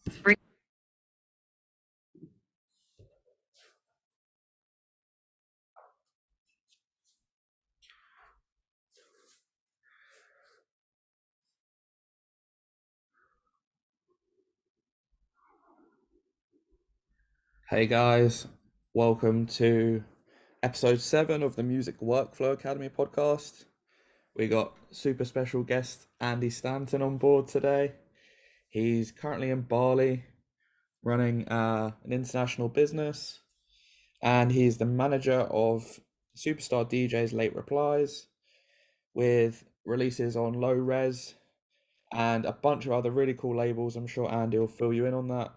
Hey guys, welcome to episode 7 of the Music Workflow Academy podcast. We got super special guest Andy Stanton on board today. He's currently in Bali running an international business, and he's the manager of superstar DJ's Late Replies with releases on Low Res and a bunch of other really cool labels. I'm sure Andy will fill you in on that.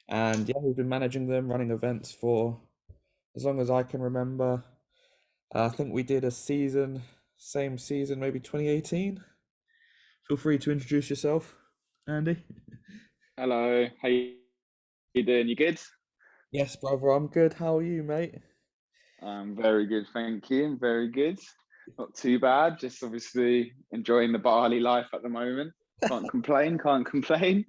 And yeah, he's been managing them, running events for as long as I can remember. I think we did a season, same season, maybe 2018. Feel free to introduce yourself, Andy. Hello, how you doing? You good? Yes, brother, I'm good. How are you, mate? I'm very good, thank you. I'm very good. Not too bad. Just obviously enjoying the Bali life at the moment. Can't complain. Can't complain.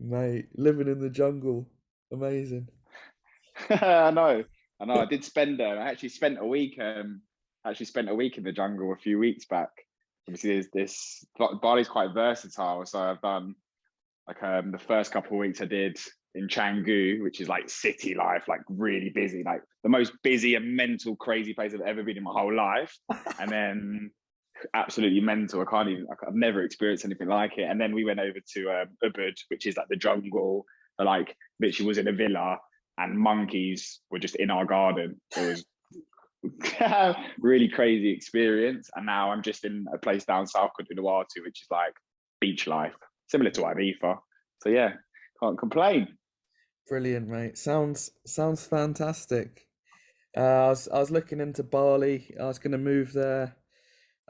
Mate, living in the jungle. Amazing. I know. I know. I did spend. I actually spent a week. Actually spent a week in the jungle a few weeks back. Obviously, there's this. Bali's quite versatile, so I've done the first couple of weeks I did in Canggu, which is like city life, like really busy, like the most busy and mental, crazy place I've ever been in my whole life. And then absolutely mental. I've never experienced anything like it. And then we went over to Ubud, which is like the jungle, like literally was in a villa and monkeys were just in our garden. It was really crazy experience. And now I'm just in a place down south called Uluwatu, which is like beach life, similar to Ibiza. So yeah, can't complain. Brilliant, mate. Sounds fantastic. I was looking into Bali. I was gonna move there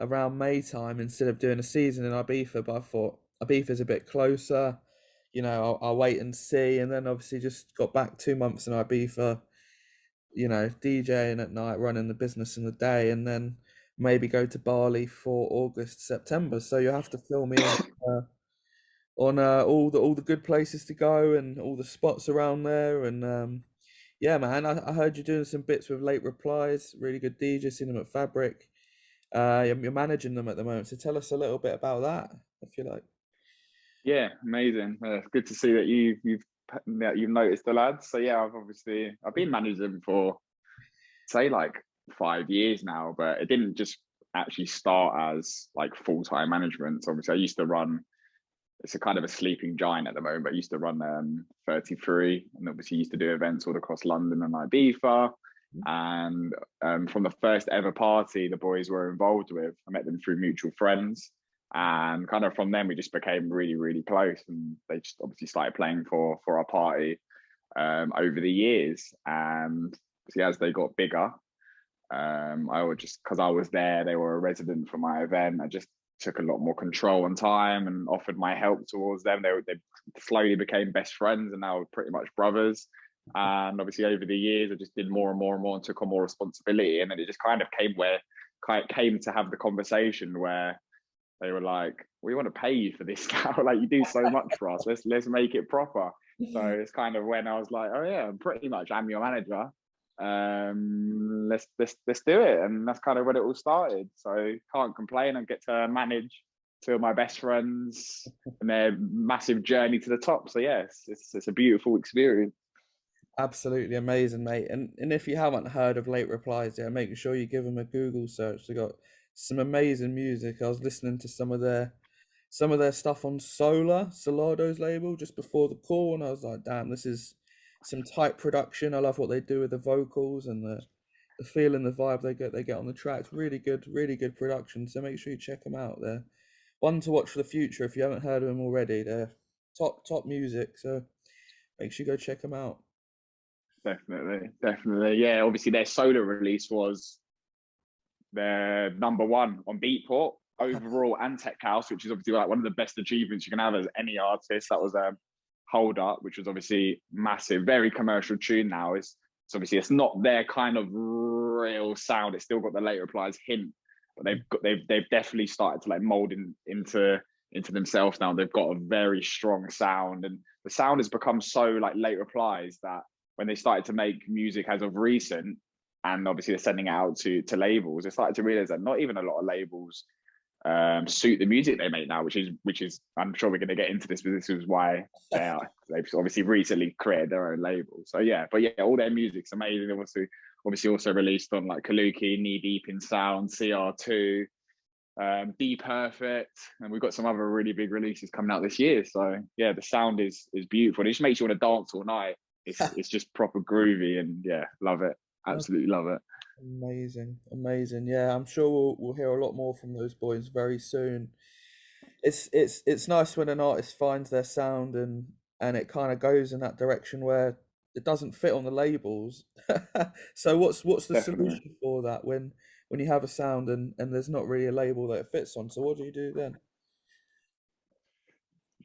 around May time instead of doing a season in Ibiza, but I thought Ibiza's a bit closer. I'll wait and see. And then obviously just got back 2 months in Ibiza, DJing at night, running the business in the day, and then maybe go to Bali for August, September. So you have to fill me in on all the good places to go and all the spots around there. And yeah, man, I heard you doing some bits with Late Replies, really good DJ, seen them at Fabric. You're managing them at the moment, so tell us a little bit about that, if you like. Yeah, amazing. It's good to see that you've noticed the lads. So yeah, I've been managing them for say like 5 years now, but it didn't just actually start as like full-time management. So obviously I used to run, it's a kind of a sleeping giant at the moment, but I used to run 33 and obviously used to do events all across London and Ibiza. And from the first ever party the boys were involved with, I met them through mutual friends. And kind of from then we just became really, really close. And they just obviously started playing for our party over the years. And see, as they got bigger, I would just, because I was there, they were a resident for my event. I just took a lot more control and time and offered my help towards them. They slowly became best friends and now we're pretty much brothers. And obviously over the years, I just did more and more and more and took on more responsibility. And then it just kind of came to have the conversation where they were like, "We want to pay you for this now. Like you do so much for us. Let's make it proper." So it's kind of when I was like, "Oh yeah, I'm your manager. Let's do it." And that's kind of when it all started. So can't complain. I get to manage two of my best friends and their massive journey to the top. So yes, it's a beautiful experience. Absolutely amazing, mate. And if you haven't heard of Late Replies, yeah, make sure you give them a Google search. They got some amazing music. I was listening to some of their stuff on Solado's label just before the call, and I was like, damn, this is some tight production. I love what they do with the vocals and the feel and the vibe they get on the tracks. Really good production. So make sure you check them out. They're one to watch for the future if you haven't heard of them already. They're top music. So make sure you go check them out. Definitely, definitely. Yeah, obviously their solo release was their number one on Beatport overall and Tech House, which is obviously like one of the best achievements you can have as any artist. That was Hold Up, which was obviously massive, very commercial tune now. It's obviously it's not their kind of real sound. It's still got the Late Replies hint, but they've definitely started to like mold into into themselves now. They've got a very strong sound, and the sound has become so like Late Replies that when they started to make music as of recent, and obviously they're sending it out to labels, they started to realize that not even a lot of labels suit the music they make now, which is I'm sure we're going to get into this, but this is why they've obviously recently created their own label. So yeah, but yeah, all their music's amazing. They've obviously also released on like Kaluki, Knee Deep in Sound, CR2, Be Perfect, and we've got some other really big releases coming out this year. So yeah, the sound is beautiful. It just makes you want to dance all night. It's just proper groovy, and yeah, love it. Absolutely love it. Amazing. Yeah, I'm sure we'll hear a lot more from those boys very soon. It's nice when an artist finds their sound and it kind of goes in that direction where it doesn't fit on the labels. So what's the Definitely. solution for that when you have a sound and there's not really a label that it fits on? So what do you do then?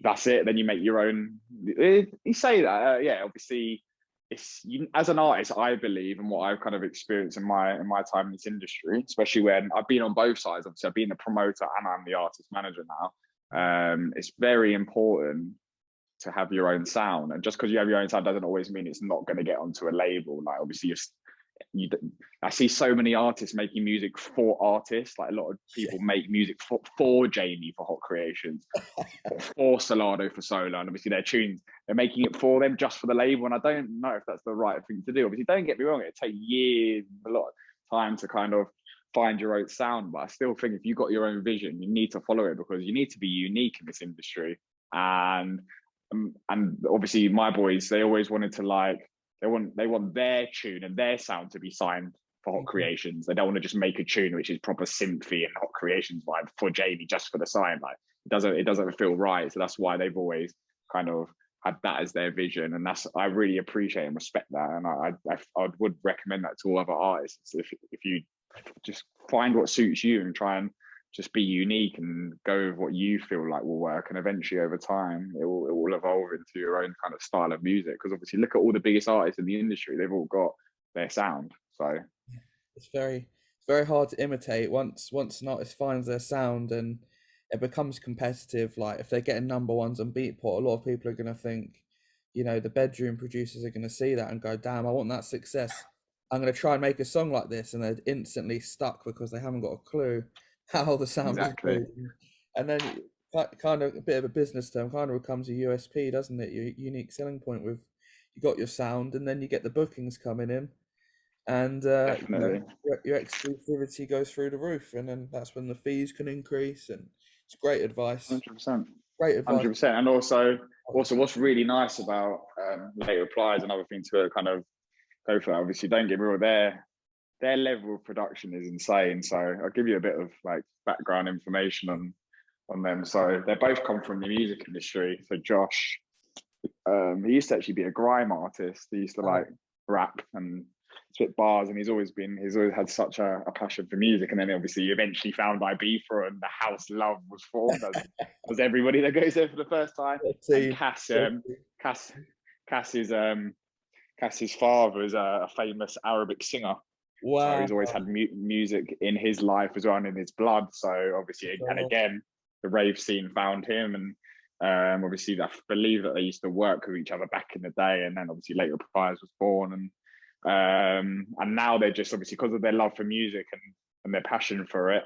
That's it. Then you make your own. You say that, yeah. Obviously, as an artist, I believe, and what I've kind of experienced in my time in this industry, especially when I've been on both sides. Obviously, I've been the promoter and I'm the artist manager now. It's very important to have your own sound, and just because you have your own sound doesn't always mean it's not going to get onto a label. Like obviously, I see so many artists making music for artists. Like a lot of people make music for Jamie for Hot Creations, or Solado for Solo, and obviously their tunes, they're making it for them just for the label. And I don't know if that's the right thing to do. Obviously, don't get me wrong, it takes years, a lot of time to kind of find your own sound. But I still think if you've got your own vision, you need to follow it, because you need to be unique in this industry. And obviously my boys, they always wanted to like, they want their tune and their sound to be signed for Hot Creations. They don't want to just make a tune which is proper synthy and Hot Creations vibe for Jamie just for the sign. Like it doesn't feel right. So that's why they've always kind of had that as their vision, and I really appreciate and respect that. And I would recommend that to all other artists. If you just find what suits you and try and just be unique and go with what you feel like will work, and eventually over time it will evolve into your own kind of style of music. Because obviously look at all the biggest artists in the industry, they've all got their sound. So it's very hard to imitate once an artist finds their sound and it becomes competitive. Like if they're getting number ones on Beatport, a lot of people are going to think, the bedroom producers are going to see that and go, damn, I want that success. I'm going to try and make a song like this, and they're instantly stuck because they haven't got a clue how the sound is exactly. made. And then kind of a bit of a business term kind of becomes a USP, doesn't it? Your unique selling point with you got your sound, and then you get the bookings coming in, and Definitely. your exclusivity goes through the roof, and then that's when the fees can increase. And it's great advice. 100%. Great advice. 100%. And also what's really nice about Late Replies, another thing to kind of go for, obviously don't get me wrong, their level of production is insane. So I'll give you a bit of like background information on them. So they both come from the music industry. So Josh, he used to actually be a grime artist. He used to like rap and spit bars, and he's always had such a passion for music. And then obviously he eventually found Ibiza, and the house love was formed, as everybody that goes there for the first time. And Cass's father is a famous Arabic singer. Wow. So he's always had music in his life as well, and in his blood. So obviously, and again, the rave scene found him, and obviously I believe that they used to work with each other back in the day. And then obviously later Replies was born, and now they're just obviously because of their love for music and their passion for it,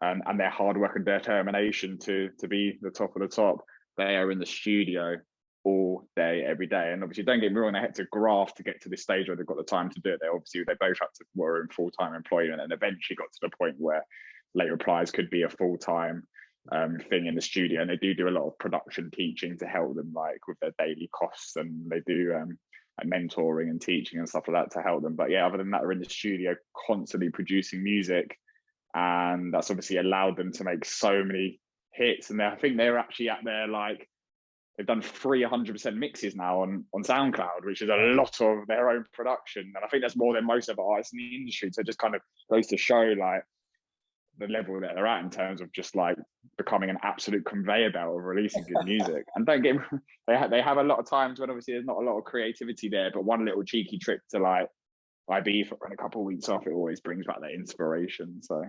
and their hard work and determination to be the top of the top, they are in the studio all day, every day. And obviously, don't get me wrong, they had to graft to get to this stage where they've got the time to do it. They both were in full-time employment, and eventually got to the point where Late Replies could be a full-time thing in the studio. And they do a lot of production teaching to help them like with their daily costs, and they do mentoring and teaching and stuff like that to help them. But yeah, other than that, they're in the studio constantly producing music, and that's obviously allowed them to make so many hits. And I think they're actually at their like, they've done 300% mixes now on SoundCloud, which is a lot of their own production. And I think that's more than most of the artists in the industry. So it just kind of goes to show like the level that they're at in terms of just like becoming an absolute conveyor belt of releasing good music. And don't get me, they have a lot of times when obviously there's not a lot of creativity there, but one little cheeky trip to like IB for a couple of weeks off, it always brings back that inspiration. So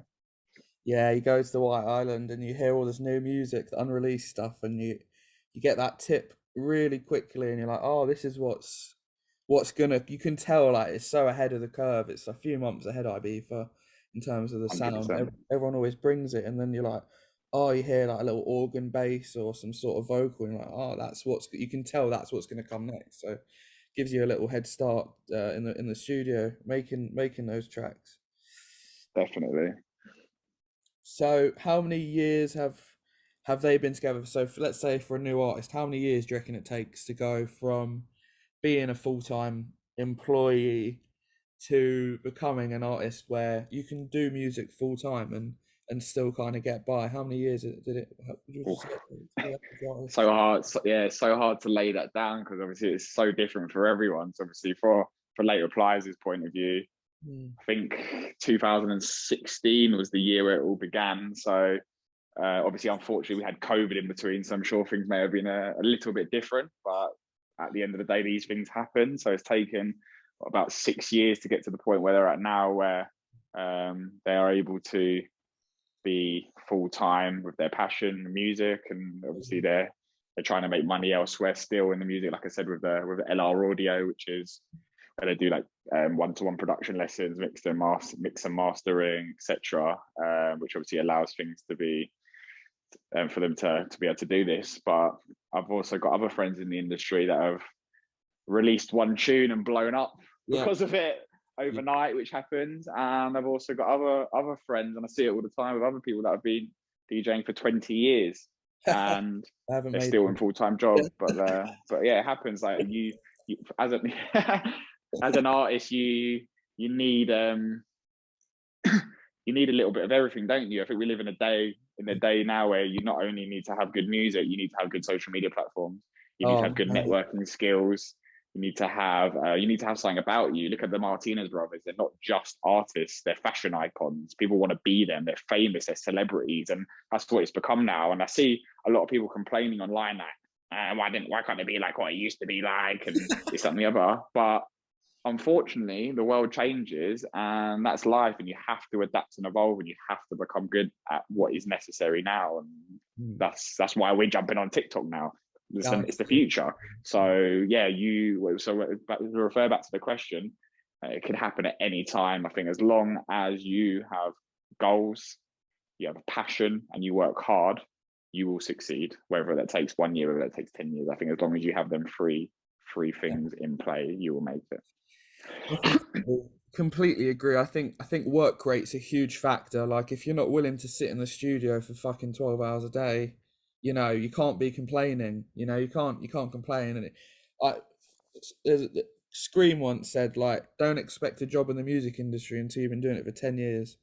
Yeah, you go to the White Island and you hear all this new music, the unreleased stuff, and you get that tip really quickly, and you're like, oh, this is what's gonna. You can tell like it's so ahead of the curve. It's a few months ahead, IB in terms of the sound. 100%. Everyone always brings it, and then you're like, oh, you hear like a little organ bass or some sort of vocal, and you're like, oh, that's what's. You can tell that's what's gonna come next. So, gives you a little head start in the studio making those tracks. Definitely. So, how many years have they been together? So, let's say for a new artist, how many years do you reckon it takes to go from being a full-time employee to becoming an artist where you can do music full time and still kind of get by? How many years did it? Would you Oof. say to be an So artist? hard. Yeah, it's so hard to lay that down because obviously it's so different for everyone. So obviously for Late Replies' point of view, Mm. I think 2016 was the year where it all began. So obviously, unfortunately, we had COVID in between, so I'm sure things may have been a little bit different. But at the end of the day, these things happen. So it's taken about 6 years to get to the point where they're at now, where they are able to be full time with their passion, music, and obviously they're trying to make money elsewhere still in the music. Like I said, with the LR audio, which is where they do like one-to-one production lessons, mix and mastering, etc., which obviously allows things to be for them to be able to do this. But I've also got other friends in the industry that have released one tune and blown up Yeah. because of it overnight, which happens. And I've also got other friends, and I see it all the time with other people that have been DJing for 20 years and I haven't they're made still it. in full-time job. But yeah, it happens. Like you as a as an artist, you need you need a little bit of everything, don't you? I think we live in a day now where you not only need to have good music, you need to have good social media platforms. You need to have Oh, good mate. networking skills. You need to have something about you. Look at the Martinez brothers; they're not just artists; they're fashion icons. People want to be them. They're famous. They're celebrities, and that's what it's become now. And I see a lot of people complaining online like, why can't it be like what it used to be like, and this that, and the other. But unfortunately, the world changes, and that's life. And you have to adapt and evolve, and you have to become good at what is necessary now. And Mm. that's why we're jumping on TikTok now. Yeah, It's the future. So yeah, to refer back to the question, it could happen at any time. I think as long as you have goals, you have a passion, and you work hard, you will succeed. Whether that takes 1 year, whether that takes 10 years, I think as long as you have them three yeah. things in play, you will make it. I completely agree. I think work rate's a huge factor. Like if you're not willing to sit in the studio for fucking 12 hours a day, you can't be complaining. You can't complain. And I Scream once said like, don't expect a job in the music industry until you've been doing it for 10 years.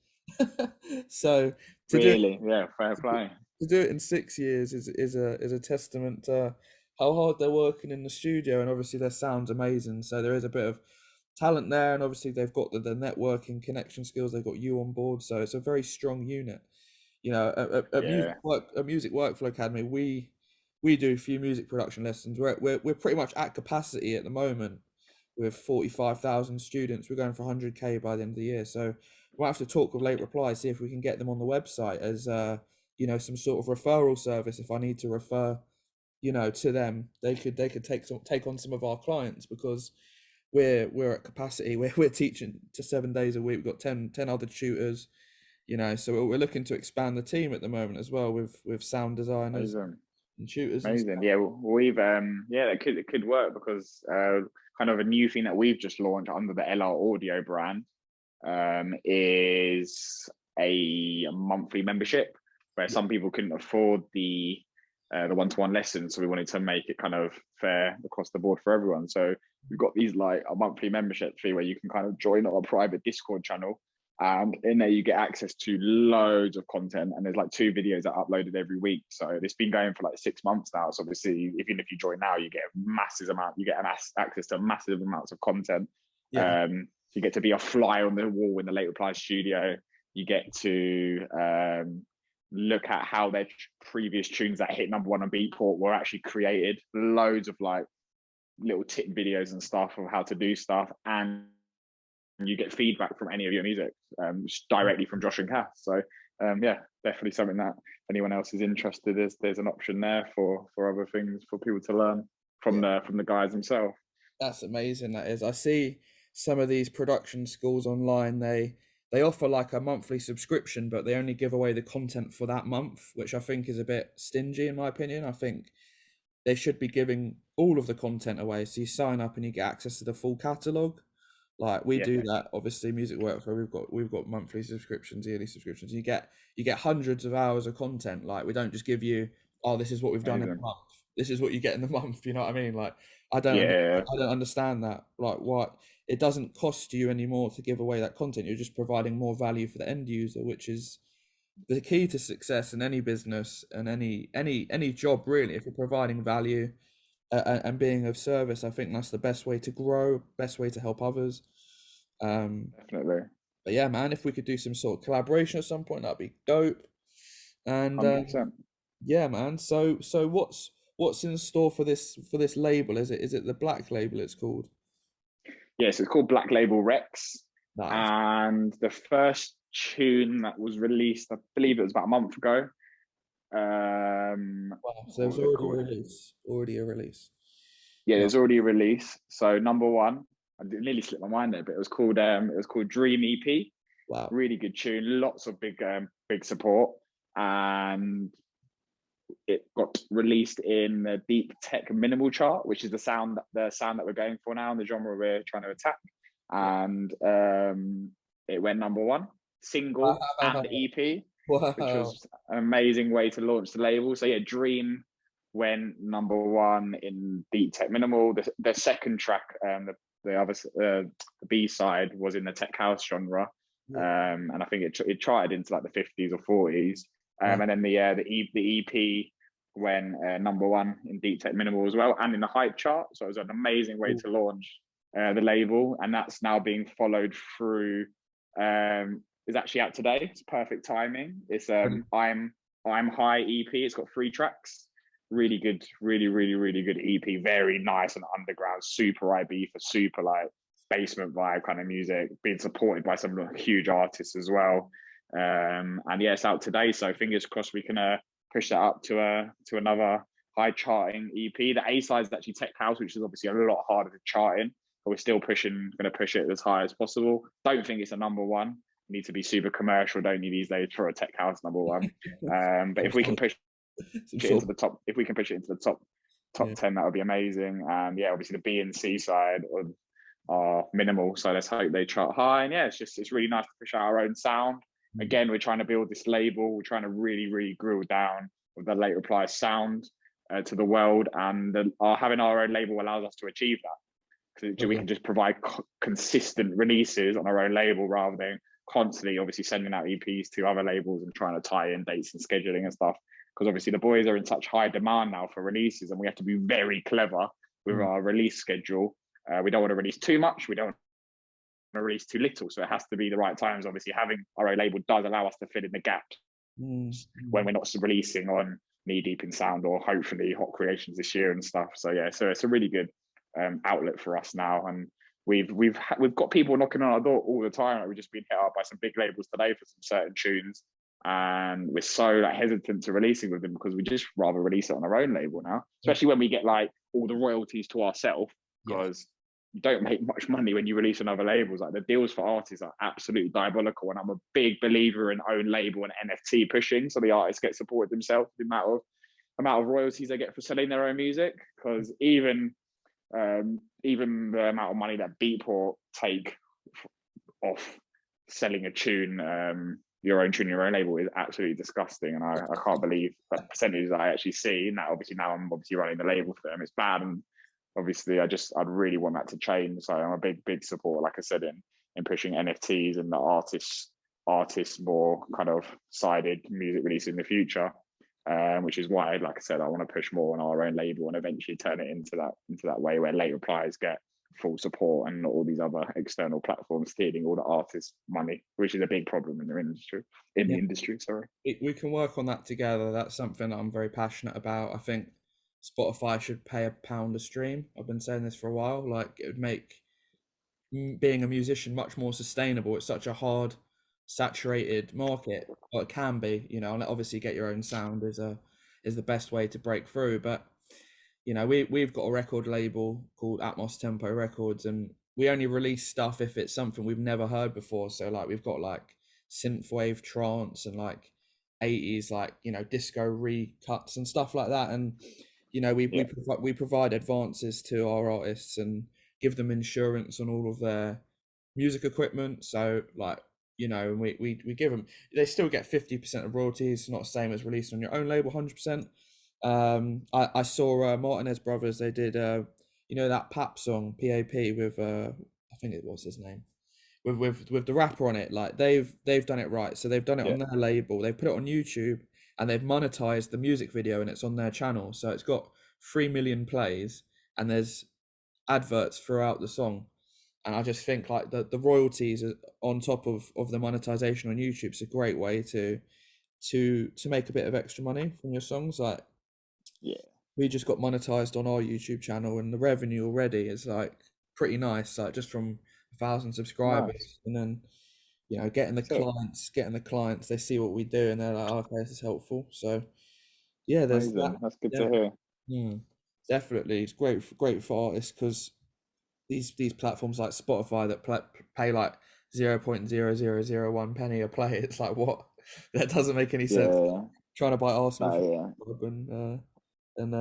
So to do Really? Yeah, fair play. to do it in 6 years is a testament to how hard they're working in the studio, and obviously their sound's amazing. So there is a bit of talent there, and obviously they've got the networking connection skills. They've got you on board, so it's a very strong unit. At Yeah, Music Workflow Academy, we do a few music production lessons. We're pretty much at capacity at the moment with 45,000 students. We're going for 100K by the end of the year. So we'll have to talk with Late Reply, see if we can get them on the website as some sort of referral service. If I need to refer, to them, they could take on some of our clients, because we're at capacity. We're teaching to 7 days a week. We've got 10 other tutors, so we're looking to expand the team at the moment as well with sound designers amazing, and tutors and amazing. stuff. Yeah, we've yeah, it could work because kind of a new thing that we've just launched under the LR Audio brand is a monthly membership where Yeah. some people couldn't afford the one-to-one lessons, so we wanted to make it kind of fair across the board for everyone. So we've got these like a monthly membership fee where you can kind of join our private Discord channel, and in there you get access to loads of content, and there's like 2 videos that are uploaded every week. So it's been going for like 6 months now. So obviously even if you join now, you get access to massive amounts of content. Yeah. You get to be a fly on the wall in the Late Reply studio. You get to look at how their previous tunes that hit #1 on Beatport were actually created. Loads of like little tip videos and stuff of how to do stuff, and you get feedback from any of your music directly from Josh and Cass. So yeah, definitely something that anyone else is interested, there's an option there for other things for people to learn Yeah, from the guys themselves. that's amazing. That is. I see some of these production schools online. They offer like a monthly subscription, but they only give away the content for that month, which I think is a bit stingy in my opinion. I think they should be giving all of the content away. So you sign up and you get access to the full catalog. Like we Yeah, do that, obviously. Music Works, where we've got monthly subscriptions, yearly subscriptions. You get hundreds of hours of content. Like we don't just give you, oh, this is what we've done in the amazing. month. This is what you get in the month. You know what I mean? Like Yeah, I don't understand that. Like what it doesn't cost you anymore to give away that content. You're just providing more value for the end user, which is the key to success in any business and any job really. If you're providing value and being of service, I think that's the best way to grow, best way to help others. um definitely, but yeah, man, if we could do some sort of collaboration at some point, that'd be dope. And 100%. yeah, man, so what's in store for this label? Is it the Black Label it's called? Yeah, so it's called Black Label Rex, Nice. and the first tune that was released, I believe it was about a month ago. Wow, so What there's was it already a called? release, already a release. Yeah, Wow. there's already a release. So number one, I nearly slipped my mind there, but it was called Dream EP. Wow. Really good tune, lots of big support, and it got released in the Deep Tech Minimal chart, which is the sound that we're going for now, and the genre we're trying to attack. Yeah. And it went number one, single and Wow. EP, which Wow. was an amazing way to launch the label. So yeah, Dream went number one in Deep Tech Minimal. The second track, the other the B side was in the tech house genre, Yeah. and I think it charted into like the 50s or 40s. Wow. And then the EP went number one in Deep Tech Minimal as well, and in the hype chart. So it was an amazing way Cool. to launch the label, and that's now being followed through. Is actually out today. It's perfect timing. It's I'm High EP. It's got 3 tracks. Really good, really good EP. Very nice and underground, super IB for super like basement vibe kind of music. Being supported by some huge artists as well. And yeah, it's out today. So fingers crossed we can push that up to another high charting EP. The A side is actually Tech House, which is obviously a lot harder to chart in, but we're still going to push it as high as possible. Don't think it's a number one. You need to be super commercial, don't you, these days for a Tech House number one? But Some if we can sort push some it sort into the top, if we can push it into the top yeah. 10, that would be amazing. And yeah, obviously the B and C side are minimal, so let's hope they chart high. And yeah, it's really nice to push out our own sound. Again, we're trying to build this label. We're trying to really grill down with the Late Replies sound to the world, and having our own label allows us to achieve that, because we Okay. can just provide consistent releases on our own label rather than constantly obviously sending out EPs to other labels and trying to tie in dates and scheduling and stuff. Because obviously the boys are in such high demand now for releases, and we have to be very clever with our release schedule. We don't want to release too much. We don't want to release too little. So it has to be the right times. Obviously, having our own label does allow us to fill in the gaps when we're not releasing on Knee Deep in Sound or hopefully Hot Creations this year and stuff. So yeah, so it's a really good outlet for us now, and we've got people knocking on our door all the time. Like, we've just been hit up by some big labels today for some certain tunes, and we're so like hesitant to releasing with them because we just rather release it on our own label now, especially when we get like all the royalties to ourselves, Yeah. because you don't make much money when you release on other labels. Like the deals for artists are absolutely diabolical, and I'm a big believer in own label and NFT pushing, so the artists get supported themselves the amount of royalties they get for selling their own music. Because even the amount of money that Beatport take off selling a tune, your own tune, your own label, is absolutely disgusting, and I can't believe the percentages I actually see. And that obviously now I'm obviously running the label for them. It's bad, and obviously I'd really want that to change. So I'm a big supporter, like I said, in pushing NFTs and the artists more kind of sided music release in the future, which is why, like I said, I want to push more on our own label and eventually turn it into that way where Late Replies get full support and not all these other external platforms stealing all the artists' money, which is a big problem in the industry. Yeah. Sorry. We can work on that together. That's something that I'm very passionate about. I think Spotify should pay £1 a stream. I've been saying this for a while. Like it would make being a musician much more sustainable. It's such a hard saturated market, or it can be, you know, and obviously get your own sound is the best way to break through. But you know, we've got a record label called Atmos Tempo Records, and we only release stuff if it's something we've never heard before. So like we've got like synthwave trance and like 80s, like, you know, disco recuts and stuff like that. And you know, Yeah, we provide advances to our artists and give them insurance on all of their music equipment. So like, you know, we give them, they still get 50% of royalties, not the same as releasing on your own label 100%. I saw Martinez Brothers, they did you know, that pap song PAP with I think it was his name, with the rapper on it. Like they've done it right. So they've done it yeah, on their label, they've put it on YouTube, and they've monetized the music video, and it's on their channel. So it's got 3 million plays, and there's adverts throughout the song. And I just think like the royalties on top of the monetization on YouTube is a great way to make a bit of extra money from your songs. Like yeah. we just got monetized on our YouTube channel, and the revenue already is like pretty nice, like just from 1,000 Nice, subscribers. And then, you know, sick, getting the clients, they see what we do and they're like, oh, okay, this is helpful. So yeah, there's that. amazing. That's good Yeah. to hear. Definitely, it's great for artists, because these platforms like Spotify that pay like 0.0001 penny a play, it's like, what? That doesn't make any sense. Yeah, Trying to buy Arsenal no, for yeah, and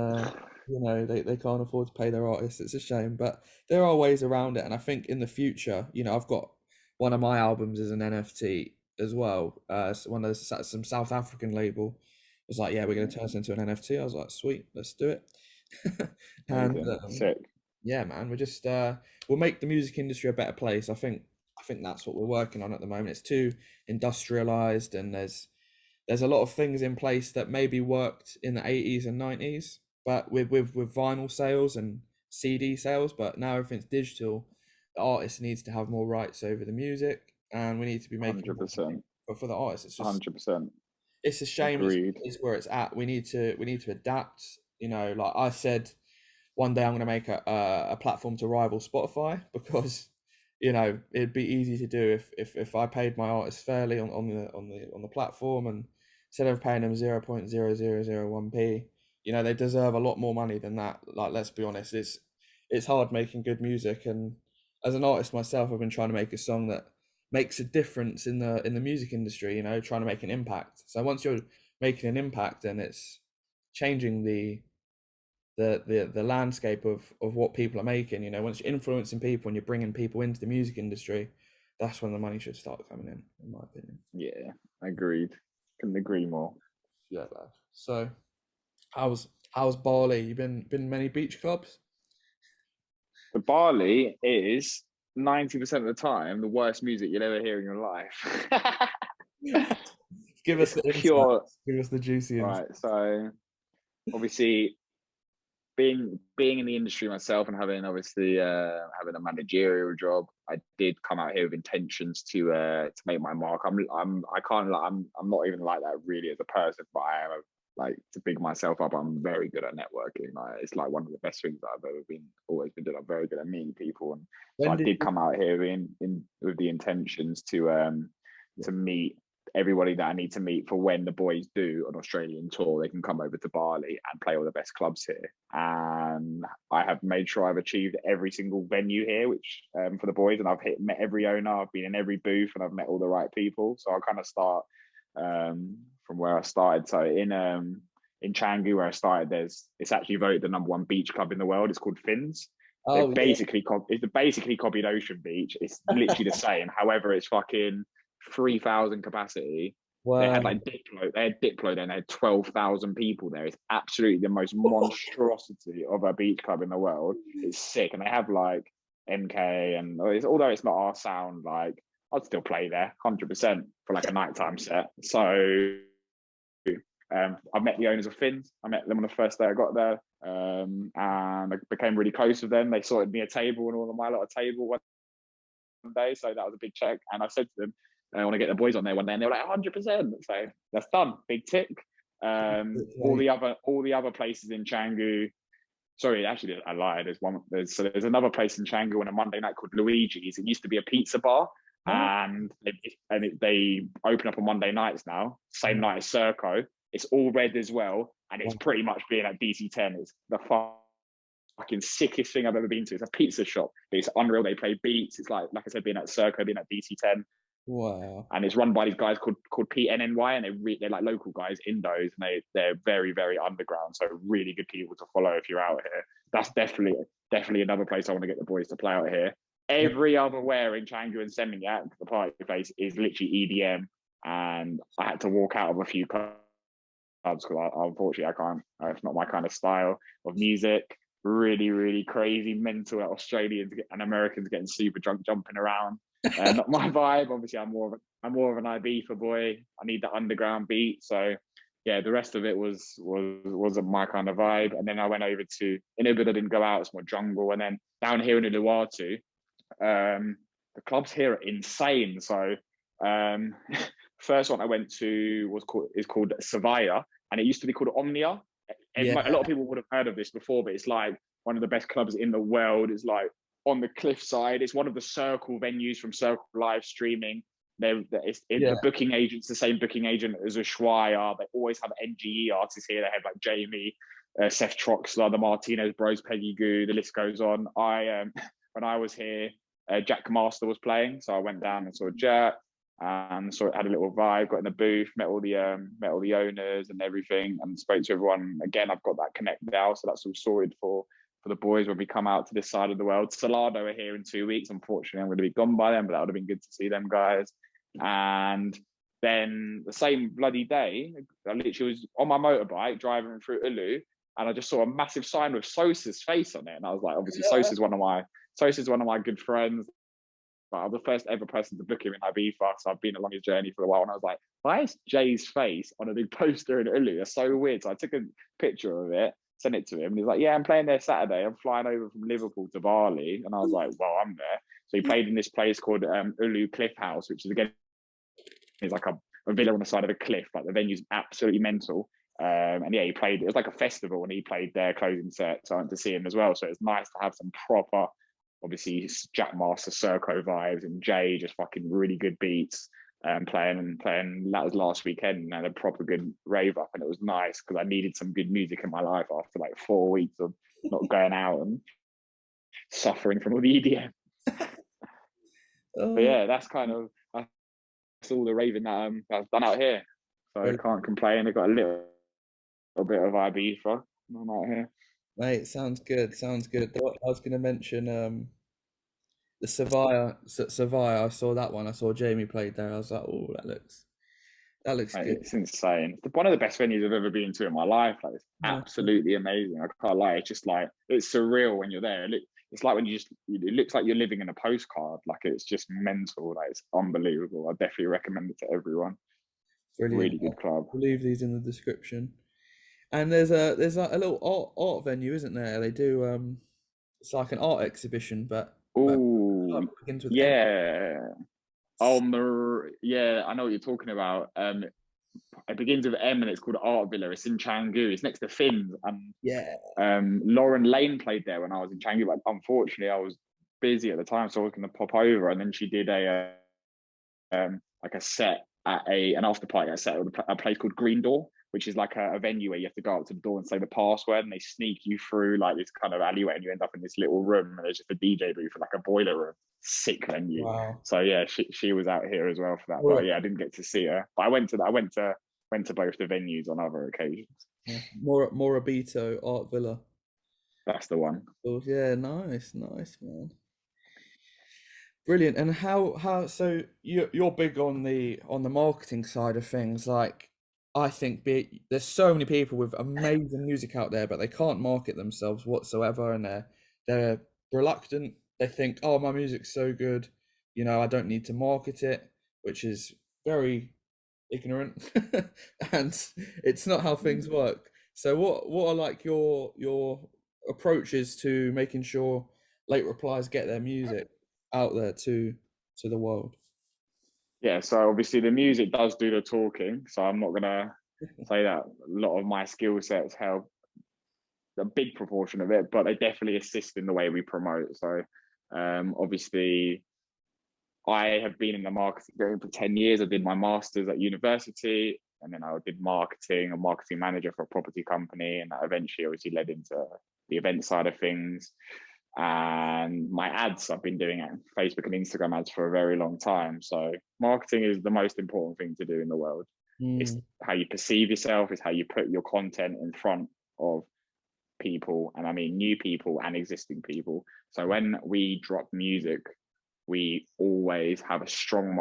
you know, they can't afford to pay their artists. It's a shame, but there are ways around it. And I think in the future, you know, I've got one of my albums as an NFT as well. So one of those, some South African label was like, yeah, we're going to turn this into an NFT. I was like, sweet, let's do it. And amazing, sick. yeah, man, we're just we'll make the music industry a better place. I think that's what we're working on at the moment. It's too industrialized, and there's a lot of things in place that maybe worked in the 80s and 90s, but with vinyl sales and CD sales. But now everything's digital, the artist needs to have more rights over the music, and we need to be making more money. 100%, But for the artists, 100%. it's a shame Agreed. is where it's at. We need to adapt. You know, like I said, one day I'm going to make a platform to rival Spotify, because you know, it'd be easy to do if I paid my artists fairly on the platform, and instead of paying them 0.0001p, you know, they deserve a lot more money than that. Like, let's be honest, it's hard making good music, and as an artist myself, I've been trying to make a song that makes a difference in the music industry, you know, trying to make an impact. So once you're making an impact, then it's changing the landscape of what people are making. You know, once you're influencing people and you're bringing people into the music industry, that's when the money should start coming in my opinion. Yeah, agreed. Couldn't agree more. Yeah, lad. So how's Bali? You been many beach clubs? The Bali is 90% of the time the worst music you'll ever hear in your life. Give us It's the pure. insights. Give us the juicy insights. Right. So obviously being in the industry myself and having obviously having a managerial job, I did come out here with intentions to make my mark. I can't like I'm not even like that really as a person, but I am like to big myself up. I'm very good at networking. Like it's like one of the best things that I've ever always been doing. I'm very good at meeting people, and so When I did did you, come out here in with the intentions to meet everybody that I need to meet for when the boys do an Australian tour. They can come over to Bali and play all the best clubs here. And I have made sure I've achieved every single venue here, which for the boys, and I've met every owner. I've been in every booth, and I've met all the right people. So I'll kind of start from where I started. So in Canggu, where I started, it's actually voted the number one beach club in the world. It's called Fins. They oh yeah, basically copied Ocean Beach. It's literally the same. However, it's fucking 3,000 capacity. They had wow, like Diplo then they had 12,000 people there. It's absolutely the most monstrosity of a beach club in the world. It's sick. And they have like MK, and although it's not our sound, like I'd still play there 100% for like a nighttime set. So I met the owners of Fins. I met them on the first day I got there, and I became really close with them. They sorted me a table and all of my lot of table one day, so that was a big check. And I said to them, I want to get the boys on there one day, and they were like 100%. So that's done, big tick. All the other places in Canggu. Sorry, actually, I lied. There's another place in Canggu on a Monday night called Luigi's. It used to be a pizza bar, and they open up on Monday nights now. Same night as Circo. It's all red as well, and it's pretty much being at DC10. It's the fucking sickest thing I've ever been to. It's a pizza shop, but it's unreal. They play beats. It's like I said, being at Circo, being at DC10. Wow. And it's run by these guys called PNNY, and they're like local guys, Indos, and they're very, very underground. So really good people to follow if you're out here. That's definitely another place I want to get the boys to play out here. Every other where in Canggu and Seminyak, the party place, is literally EDM, and I had to walk out of a few clubs because unfortunately I can't. It's not my kind of style of music. Really, really crazy, mental Australians and Americans getting super drunk, jumping around. Not my vibe. Obviously, I'm more of an Ibiza boy. I need the underground beat. So yeah, the rest of it wasn't my kind of vibe. And then I went over to Ubud. I didn't go out. It's more jungle. And then down here in Uluwatu, the clubs here are insane. So first one I went to is called Savaya, and it used to be called Omnia. A lot of people would have heard of this before, but it's like one of the best clubs in the world. It's like on the cliffside. It's one of the Circle venues from Circle live streaming. The booking agent's the same booking agent as Ushuaia. They always have NGE artists here. They have like Jamie, Seth Troxler, the Martinez Bros, Peggy Goo. The list goes on. When I was here, Jack Master was playing, so I went down and saw Jack, and had a little vibe. Got in the booth, met all the owners and everything, and spoke to everyone. Again, I've got that connect now, so that's all sorted for the boys when we come out to this side of the world. Salado are here in 2 weeks. Unfortunately, I'm going to be gone by then, but that would have been good to see them guys. And then the same bloody day, I literally was on my motorbike driving through Ulu, and I just saw a massive sign with Sosa's face on it. And I was like, obviously, Sosa's one of my good friends. But I was the first ever person to book him in Ibiza, so I've been along his journey for a while. And I was like, why is Jay's face on a big poster in Ulu? It's so weird. So I took a picture of it, sent it to him, and he's like, yeah, I'm playing there Saturday. I'm flying over from Liverpool to Bali. And I was like, well, I'm there. So he played in this place called Ulu Cliff House, which is, again, is like a villa on the side of a cliff. Like, the venue's absolutely mental. And yeah, he played, it was like a festival, and he played their closing set. So I went to see him as well. So it's nice to have some proper, obviously, Jack Master Circo vibes, and Jay just fucking really good beats. Playing. That was last weekend, and had a proper good rave up, and it was nice because I needed some good music in my life after like 4 weeks of not going out and suffering from all the EDM. But yeah, that's all the raving that I've done out here. So I can't complain. I got a little bit of Ibiza. I'm out here. Mate, sounds good. I was going to mention the Savaya. I saw that one. I saw Jamie played there. I was like, oh, that looks Mate, good. it's insane. It's one of the best venues I've ever been to in my life. Like, it's absolutely amazing. I can't lie. It's just like, it's surreal when you're there. It's like when it looks like you're living in a postcard. Like, it's just mental. Like, it's unbelievable. I definitely recommend it to everyone. Brilliant. Really good club. I'll leave these in the description. And there's like a little art venue, isn't there? They do it's like an art exhibition, but begins with yeah. Yeah, I know what you're talking about. It begins with M, and it's called Art Villa. It's in Canggu. It's next to Finn's. Lauren Lane played there when I was in Canggu, but unfortunately I was busy at the time, so I was going to pop over. And then she did a set at an after party at a place called Green Door, which is like a venue where you have to go up to the door and say the password, and they sneak you through like this kind of alleyway, and you end up in this little room, and there's just a DJ booth for like a boiler room. Sick venue. Wow. So yeah, she was out here as well for that. But yeah, I didn't get to see her. But I went to both the venues on other occasions. Yeah. Morabito Art Villa. That's the one. Oh, yeah, nice, man. Brilliant. And how so you're big on the marketing side of things. Like, I think there's so many people with amazing music out there, but they can't market themselves whatsoever, and they're reluctant. They think, oh, my music's so good, I don't need to market it, which is very ignorant, and it's not how things work. So what are like your approaches to making sure Late Replies get their music out there to the world? Yeah, so obviously the music does do the talking, so I'm not gonna say that a lot of my skill sets help a big proportion of it, but they definitely assist in the way we promote. So obviously I have been in the marketing game for 10 years. I did my master's at university, and then I did marketing, a marketing manager for a property company, and that eventually obviously led into the event side of things. And my ads, I've been doing Facebook and Instagram ads for a very long time. So marketing is the most important thing to do in the world. It's how you perceive yourself, it's how you put your content in front of people, and I mean new people and existing people. So when we drop music, we always have a strong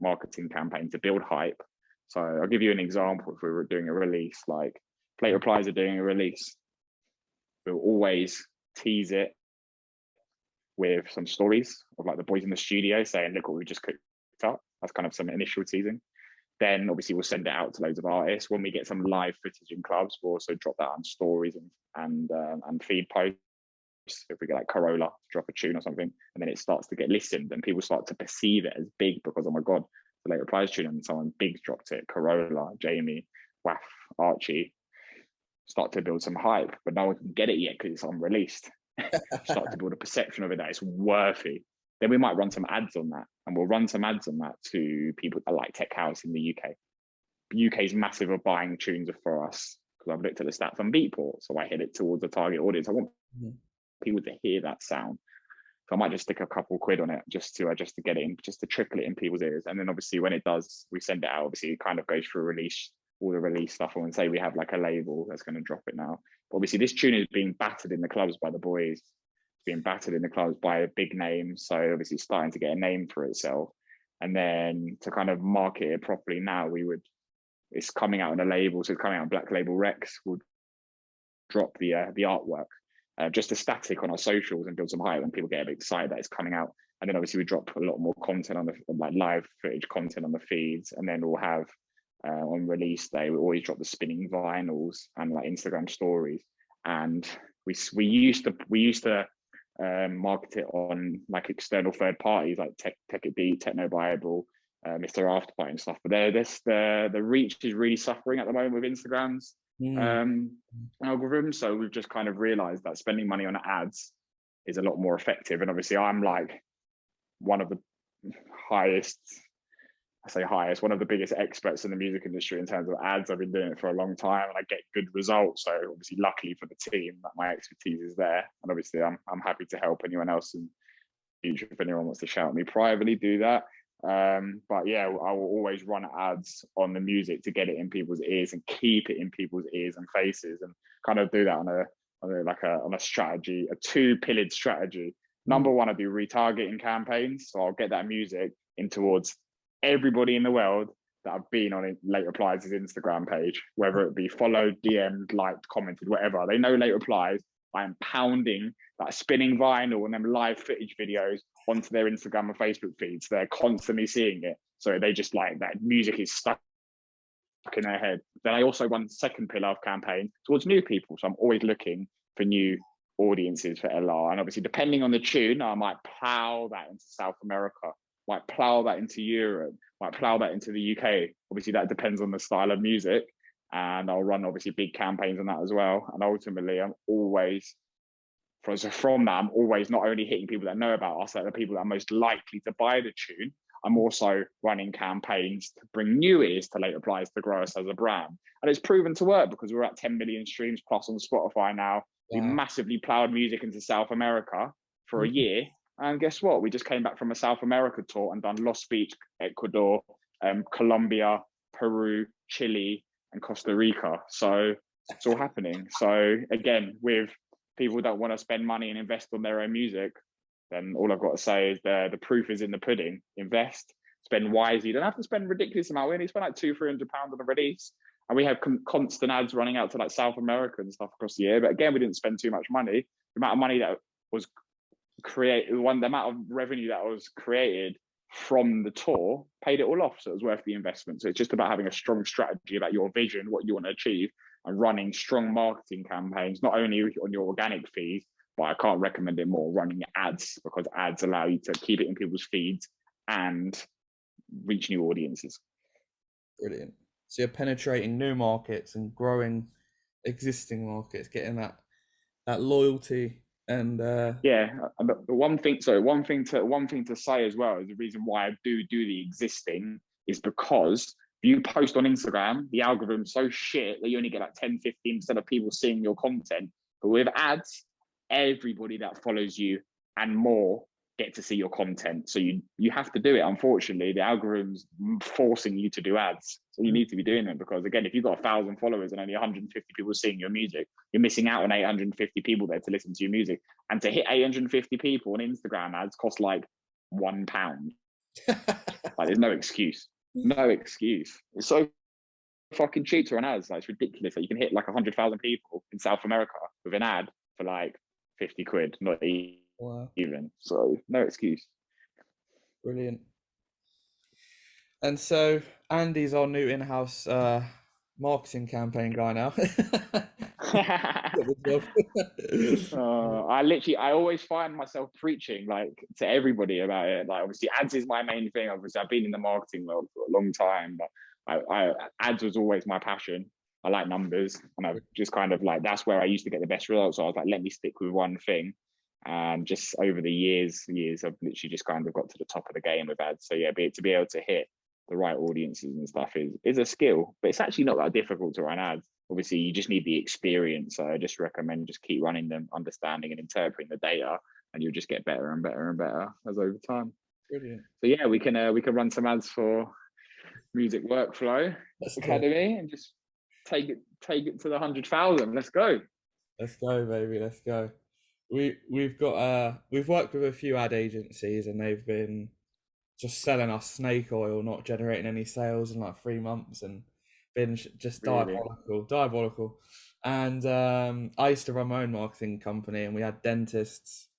marketing campaign to build hype. So I'll give you an example. If we were doing a release, like Plate Replies are doing a release, we'll always tease it with some stories of like the boys in the studio saying, look what we just cooked up. That's kind of some initial teasing. Then obviously we'll send it out to loads of artists. When we get some live footage in clubs, we'll also drop that on stories and feed posts. If we get like Corolla, drop a tune or something, and then it starts to get listened and people start to perceive it as big because, oh my God, the Late Replies tune and someone big dropped it, Corolla, Jamie, Waff, Archie, start to build some hype, but no one can get it yet because it's unreleased. Start to build a perception of it that it's worthy. Then we might run some ads on that, and we'll run some ads on that to people that like tech house in the UK. UK is massive of buying tunes for us because I've looked at the stats on Beatport, so I hit it towards the target audience. I want people to hear that sound, so I might just stick a couple quid on it just to get it in, just to trickle it in people's ears. And then obviously when it does, we send it out. Obviously it kind of goes through release, all the release stuff, and say we have like a label that's going to drop it now. But obviously this tune is being battered in the clubs by the boys, it's being battered in the clubs by a big name, so obviously it's starting to get a name for itself. And then to kind of market it properly now, it's coming out on a label, so it's coming out on Black Label Rex. We'll drop the artwork just a static on our socials and build some hype, and people get a bit excited that it's coming out. And then obviously we drop a lot more content on the like live footage content on the feeds, and then we'll have on release day we always drop the spinning vinyls and like Instagram stories. And we used to market it on like external third parties like Tech It Beat, Techno Bible, Mr. Afterparty and stuff. But the reach is really suffering at the moment with Instagram's algorithm. So we've just kind of realized that spending money on ads is a lot more effective. And obviously I'm like one of the one of the biggest experts in the music industry in terms of ads. I've been doing it for a long time and I get good results. So obviously luckily for the team that my expertise is there. And obviously I'm happy to help anyone else in the future. If anyone wants to shout at me privately, do that. But yeah, I will always run ads on the music to get it in people's ears and keep it in people's ears and faces, and kind of do that on a strategy, a two-pillared strategy. Number one, I do retargeting campaigns, so I'll get that music in towards everybody in the world that I've been on Late Replies' Instagram page, whether it be followed, DM'd, liked, commented, whatever. They know Late Replies. I am pounding that spinning vinyl and them live footage videos onto their Instagram and Facebook feeds. They're constantly seeing it. So they just like that music is stuck in their head. Then I also run the second pillar of campaign towards new people. So I'm always looking for new audiences for LR. And obviously, depending on the tune, I might plow that into South America, might plow that into Europe, might plow that into the UK. Obviously, that depends on the style of music. And I'll run obviously big campaigns on that as well. And ultimately, I'm always not only hitting people that know about us, that are the people that are most likely to buy the tune. I'm also running campaigns to bring new ears to Late Replies to grow us as a brand. And it's proven to work because we're at 10 million streams plus on Spotify now. Wow. We massively plowed music into South America for a year. And guess what? We just came back from a South America tour and done Lost Beach, Ecuador, Colombia, Peru, Chile, and Costa Rica. So it's all happening. So again, with people that want to spend money and invest on their own music, then all I've got to say is the proof is in the pudding. Invest, spend wisely. You don't have to spend a ridiculous amount. We only spend like £200-300 on a release. And we have constant ads running out to like South America and stuff across the year. But again, we didn't spend too much money. The amount of money that was created, the amount of revenue that was created from the tour paid it all off. So it was worth the investment. So it's just about having a strong strategy about your vision, what you want to achieve, and running strong marketing campaigns, not only on your organic feeds, but I can't recommend it more, running ads, because ads allow you to keep it in people's feeds and reach new audiences. Brilliant. So you're penetrating new markets and growing existing markets, getting that loyalty And Yeah, and the one thing, sorry, one thing to say as well is the reason why I do the existing is because if you post on Instagram, the algorithm's so shit that you only get like 10-15% of people seeing your content. But with ads, everybody that follows you and more get to see your content. So you have to do it. Unfortunately, the algorithm's forcing you to do ads. So you need to be doing them, because again, if you've got 1,000 followers and only 150 people seeing your music, you're missing out on 850 people there to listen to your music. And to hit 850 people on Instagram ads cost like £1. Like, there's no excuse. No excuse. It's so fucking cheap to run ads. Like, it's ridiculous that you can hit like 100,000 people in South America with an ad for like 50 quid, not wow, even. So no excuse. brilliant. And so Andy's our new in-house marketing campaign guy now. I always find myself preaching like to everybody about it. Like, obviously ads is my main thing. Obviously I've been in the marketing world for a long time, but ads was always my passion. I like numbers, and I've just kind of like, that's where I used to get the best results. So I was like, let me stick with one thing. And just over the years, I've literally just kind of got to the top of the game with ads. So yeah, to be able to hit the right audiences and stuff is a skill, but it's actually not that difficult to run ads. Obviously, you just need the experience. So I just recommend just keep running them, understanding and interpreting the data, and you'll just get better and better and better as over time. Brilliant. So yeah, we can run some ads for Music Workflow Academy and just take it to the 100,000. Let's go. Let's go, baby. Let's go. We've worked with a few ad agencies, and they've been just selling us snake oil, not generating any sales in like 3 months, and been just Really? diabolical. And I used to run my own marketing company, and we had dentists,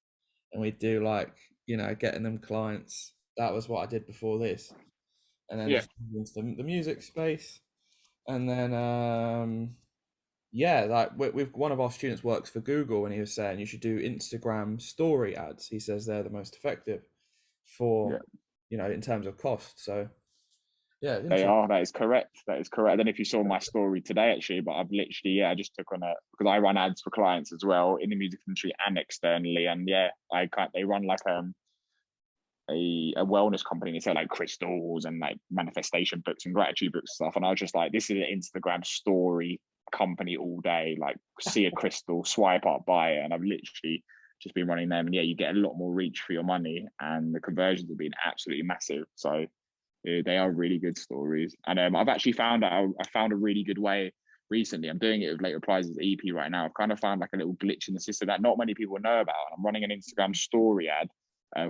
and we'd do like, getting them clients. That was what I did before this, and then Yeah. just into the music space. And then yeah, like with one of our students works for Google, and he was saying you should do Instagram story ads. He says they're the most effective for, in terms of cost. So yeah, They are. That is correct. That is correct. Then if you saw my story today, actually, but I've literally, I just took on it because I run ads for clients as well in the music industry and externally. And yeah, they run like a wellness company. They sell like crystals and like manifestation books and gratitude books and stuff. And I was just like, this is an Instagram story company all day. Like, see a crystal, swipe up, buy it. And I've literally just been running them. And yeah, you get a lot more reach for your money, and the conversions have been absolutely massive. So they are really good stories. And I've actually found out, I found a really good way recently. I'm doing it with Late Replies' EP right now. I've kind of found like a little glitch in the system that not many people know about. And I'm running an Instagram story ad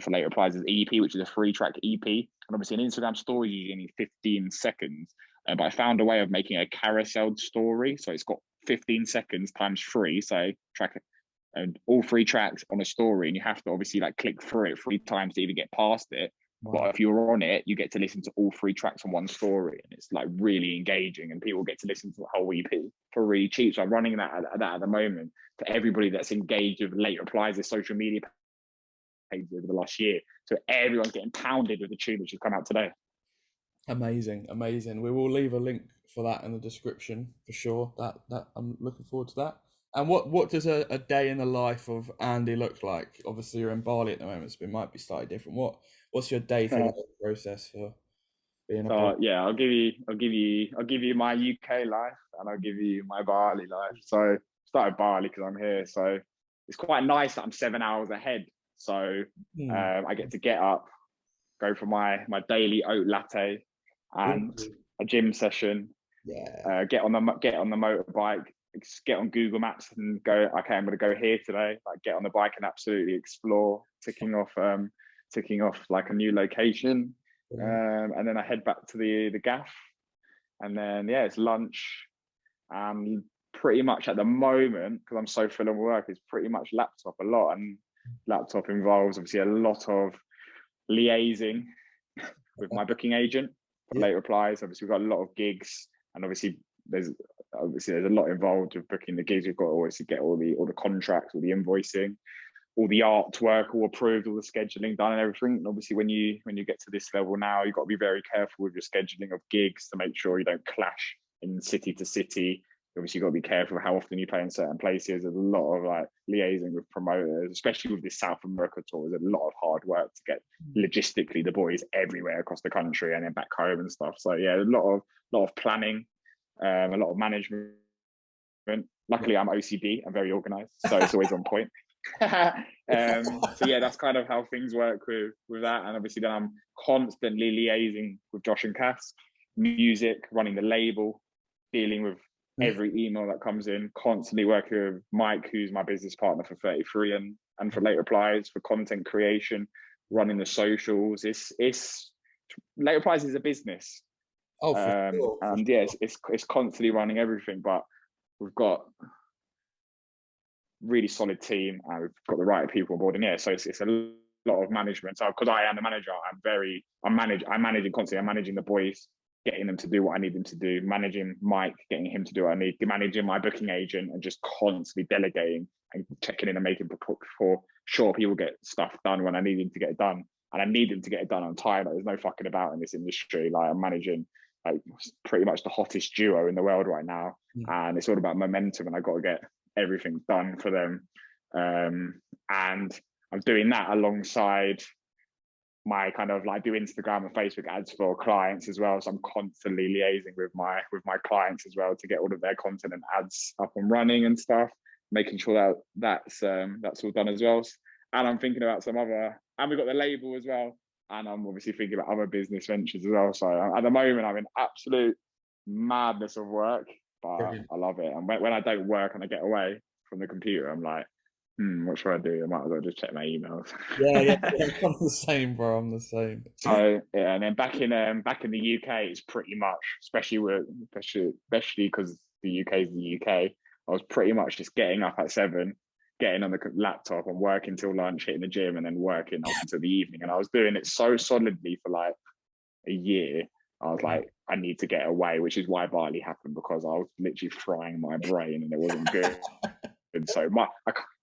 for Late Replies' EP, which is a 3-track EP. And obviously an Instagram story is usually 15 seconds. But I found a way of making a carousel story. So it's got 15 seconds times 3. So track it. And all 3 tracks on a story, and you have to obviously like click through it 3 times to even get past it. Wow. But if you're on it, you get to listen to all 3 tracks on one story, and it's like really engaging, and people get to listen to the whole EP for really cheap. So I'm running that at the moment to everybody that's engaged with Late Replies' their social media pages over the last year. So everyone's getting pounded with the tune which has come out today. Amazing. We will leave a link for that in the description for sure. That I'm looking forward to that. And what does a day in the life of Andy look like? Obviously you're in Bali at the moment, so it might be slightly different. What's your day-to-day process for being a yeah, I'll give you my UK life, and I'll give you my Bali life. So started Bali because I'm here. So it's quite nice that I'm 7 hours ahead. So I get to get up, go for my daily oat latte and a gym session. Yeah. Get on the motorbike, get on Google Maps and go, okay, I'm going to go here today. Like, get on the bike and absolutely explore, ticking off like a new location. And then I head back to the gaff, and then yeah, it's lunch. Pretty much at the moment, because I'm so full of work, it's pretty much laptop a lot, and laptop involves obviously a lot of liaising with my booking agent for Late Replies. Obviously we've got a lot of gigs, and obviously there's a lot involved with booking the gigs. We've got to always get all the contracts, all the invoicing, all the artwork all approved, all the scheduling done and everything. And obviously when you get to this level now, you've got to be very careful with your scheduling of gigs to make sure you don't clash in city to city. obviously you've got to be careful how often you play in certain places. There's a lot of like liaising with promoters, especially with this South America tour. There's a lot of hard work to get logistically the boys everywhere across the country and then back home and stuff. So yeah, a lot of planning, a lot of management. Luckily, I'm OCD. I'm very organized, so it's always on point. So yeah, that's kind of how things work with that. And obviously, then I'm constantly liaising with Josh and Cass, music, running the label, dealing with every email that comes in, constantly working with Mike, who's my business partner for 33 and for Late Replies for content creation, running the socials. It's Late Replies is a business. Oh, for sure. And yeah, it's constantly running everything, but we've got really solid team and we've got the right people on board. And yeah, so it's a lot of management. So because I am the manager, I'm managing constantly. I'm managing the boys, getting them to do what I need them to do, managing Mike, getting him to do what I need, managing my booking agent, and just constantly delegating and checking in and making for sure people get stuff done when I need them to get it done. And I need them to get it done on time. Like, there's no fucking about in this industry. Like, I'm managing like pretty much the hottest duo in the world right now. And it's all about momentum, and I got to get everything done for them. And I'm doing that alongside my kind of like do Instagram and Facebook ads for clients as well. So I'm constantly liaising with my clients as well to get all of their content and ads up and running and stuff, making sure that's all done as well. And I'm thinking about some other, and we've got the label as well. And I'm obviously thinking about other business ventures as well. So at the moment, I'm in absolute madness of work, but brilliant. I love it. And when I don't work and I get away from the computer, I'm like, what should I do? I might as well just check my emails. Yeah, I'm the same, bro. I'm the same. So yeah, and then back in the UK, it's pretty much, especially because the UK is the UK. I was pretty much just getting up at 7, getting on the laptop and working till lunch, hitting the gym, and then working up until the evening. And I was doing it so solidly for like a year. I was like, I need to get away, which is why Bali happened, because I was literally frying my brain and it wasn't good. And so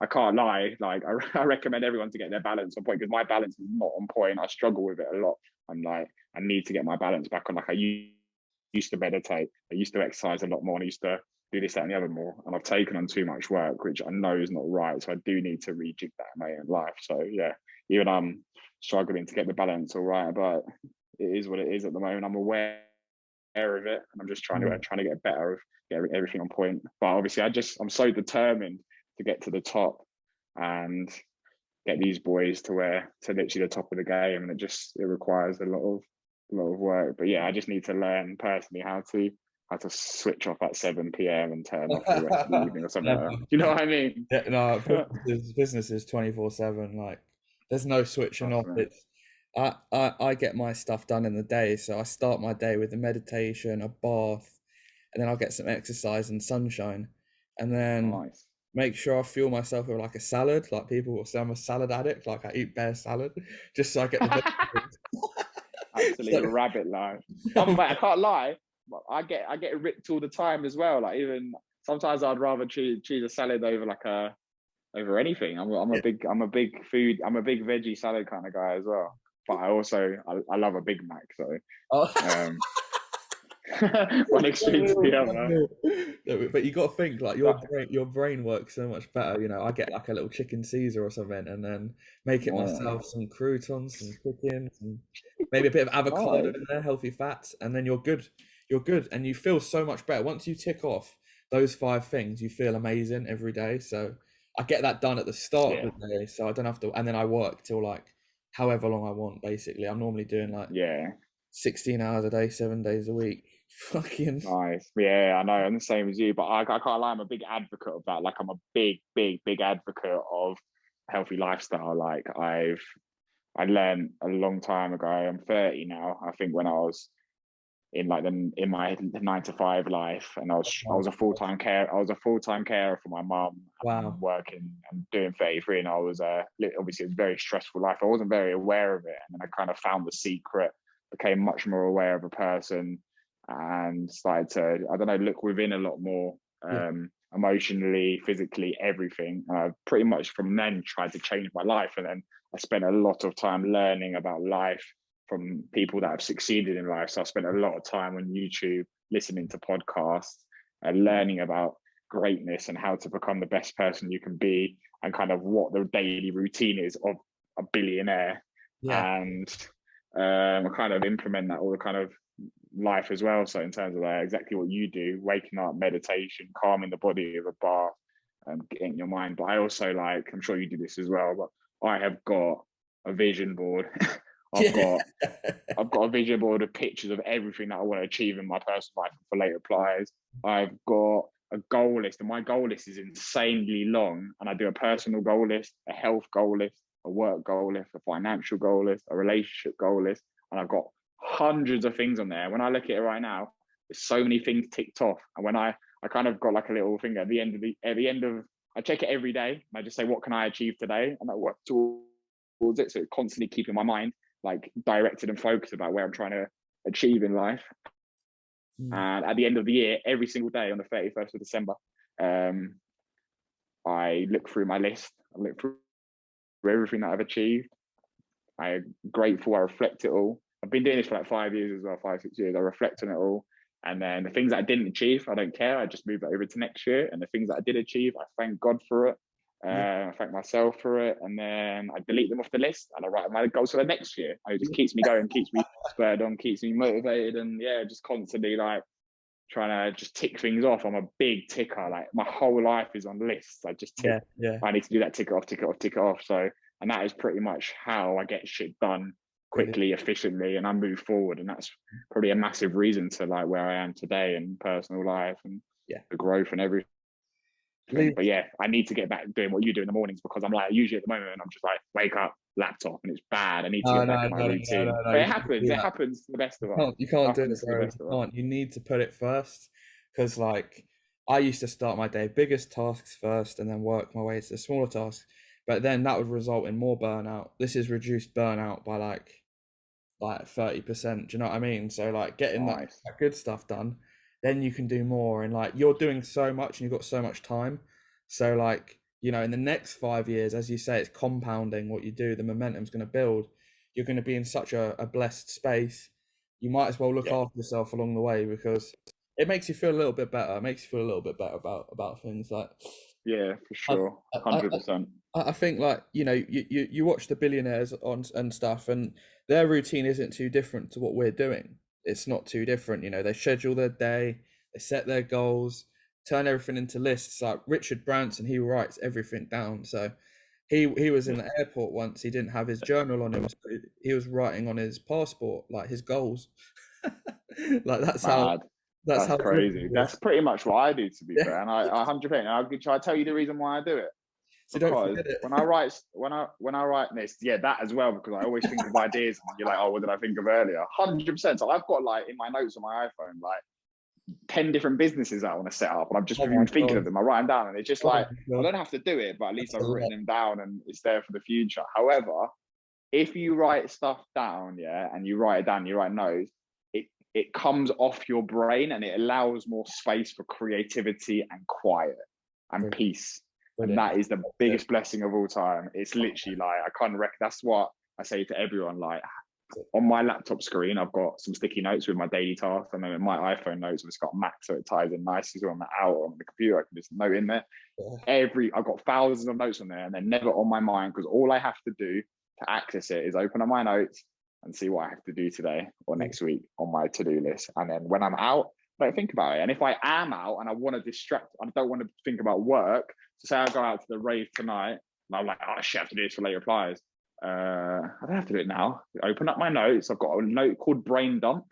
I can't lie, like I recommend everyone to get their balance on point, because my balance is not on point. I struggle with it a lot. I'm like, I need to get my balance back on. Like, I used to meditate, I used to exercise a lot more, and I used to do this, that, and the other more. And I've taken on too much work, which I know is not right. So I do need to rejig that in my own life. So yeah, even I'm struggling to get the balance all right, but it is what it is at the moment. I'm aware of it, and I'm just trying to get better, get everything on point. But obviously, I'm so determined to get to the top and get these boys to literally the top of the game, and it requires a lot of work. But yeah, I just need to learn personally how to switch off at 7 p.m. and turn off the rest of the evening or something like that. You know what I mean? Yeah, no, business is 24/7. Like, there's no switching off. It's I get my stuff done in the day, so I start my day with a meditation, a bath, and then I'll get some exercise and sunshine, and then make sure I fuel myself with like a salad. Like, people will say I'm a salad addict. Like, I eat bare salad just so I get the vegetables. Absolutely rabbit life. I can't lie. I get ripped all the time as well. Like, even sometimes I'd rather choose a salad over anything. I'm a big veggie salad kind of guy as well. But I also I love a Big Mac. So one extreme to the other. But you got to think, like, your brain works so much better. You know, I get like a little chicken Caesar or something, and then make it myself, some croutons, some chicken, and maybe a bit of avocado in there, healthy fats, and then you're good. You're good, and you feel so much better once you tick off those 5 things. You feel amazing every day. So I get that done at the start of the day, so I don't have to. And then I work till like however long I want. Basically, I'm normally doing like 16 hours a day, 7 days a week. Fucking nice. Yeah, I know. I'm the same as you, but I can't lie. I'm a big advocate of that. Like, I'm a big advocate of healthy lifestyle. Like, I learned a long time ago. I'm 30 now. I think when I was in my 9-to-5 life, and I was a full-time carer. I was a full-time carer for my mum. Wow. Working and doing 33, and I was obviously it was a very stressful life. I wasn't very aware of it, and then I kind of found the secret, became much more aware of a person, and started to, I don't know, look within a lot more, emotionally, physically, everything. Pretty much from then tried to change my life, and then I spent a lot of time learning about life from people that have succeeded in life. So I spent a lot of time on YouTube, listening to podcasts, and learning about greatness and how to become the best person you can be, and kind of what the daily routine is of a billionaire. Yeah. And kind of implement that all the kind of life as well. So in terms of exactly what you do, waking up, meditation, calming the body with a bath, getting your mind. But I also like, I'm sure you do this as well, but I have got a vision board. I've got a vision board of pictures of everything that I want to achieve in my personal life for late replies. I've got a goal list, and my goal list is insanely long. And I do a personal goal list, a health goal list, a work goal list, a financial goal list, a relationship goal list, and I've got hundreds of things on there. When I look at it right now, there's so many things ticked off. And when I kind of got like a little thing at the end of I check it every day, and I just say, what can I achieve today? And I work towards it. So it's constantly keeping my mind like directed and focused about where I'm trying to achieve in life. And at the end of the year, every single day on the 31st of December, I look through my list. I look through everything that I've achieved. I'm grateful. I reflect it all. I've been doing this for like 5 years as well, 5-6 years. I reflect on it all. And then the things that I didn't achieve, I don't care. I just move it over to next year. And the things that I did achieve, I thank God for it. I thank myself for it. And then I delete them off the list and I write my goals for the next year. And it just keeps me going, keeps me spurred on, keeps me motivated. And yeah, just constantly like trying to just tick things off. I'm a big ticker. Like my whole life is on lists. I just tick. I need to do that, tick it off, tick it off, tick it off. So, and that is pretty much how I get shit done quickly, efficiently, and I move forward. And that's probably a massive reason to like where I am today in personal life and the growth and everything. But yeah, I need to get back doing what you do in the mornings, because I'm like, usually at the moment I'm just like, wake up, laptop, and it's bad. I need to get back in my routine. But it happens. It happens to the best of us. You can't do it, bro. You can't. You need to put it first, because like I used to start my day biggest tasks first and then work my way to the smaller tasks. But then that would result in more burnout. This is reduced burnout by like 30%. Do you know what I mean? So like getting that good stuff done, then you can do more. And like you're doing so much and you've got so much time. So like, you know, in the next 5 years, as you say, it's compounding what you do. The momentum's going to build. You're going to be in such a blessed space. You might as well look after yourself along the way, because it makes you feel a little bit better. It makes you feel a little bit better about things like. Yeah, for sure. 100%. I think like, you know, you watch the billionaires on and stuff, and their routine isn't too different to what we're doing. It's not too different. You know, they schedule their day, they set their goals, turn everything into lists. Like Richard Branson, he writes everything down. So he was in the airport once. He didn't have his journal on him. So he was writing on his passport like his goals. Like that's how crazy. That's pretty much what I do, to be fair. And I 100%. I'll tell you the reason why I do it. So because when I write this, that as well, because I always think of ideas and you're like, oh, what did I think of earlier? 100%. So I've got like in my notes on my iPhone, like 10 different businesses I want to set up, and I've just been thinking of them. I write them down, and it's just like, I don't have to do it, but at least I've written them down and it's there for the future. However, if you write stuff down, and you write it down, you write notes, it comes off your brain and it allows more space for creativity and quiet and peace. And that is the biggest blessing of all time. It's literally like, I can't that's what I say to everyone. Like on my laptop screen, I've got some sticky notes with my daily tasks, and then in my iPhone notes, it's got Mac, so it ties in nicely. So on the on the computer, I can just note in there. I've got thousands of notes on there, and they're never on my mind, because all I have to do to access it is open up my notes and see what I have to do today or next week on my to-do list. And then when I'm out, I don't think about it. And if I am out and I want to distract, I don't want to think about work. So say I go out to the rave tonight and I'm like, oh shit, I have to do this for late replies. I don't have to do it now. I open up my notes. I've got a note called brain dump.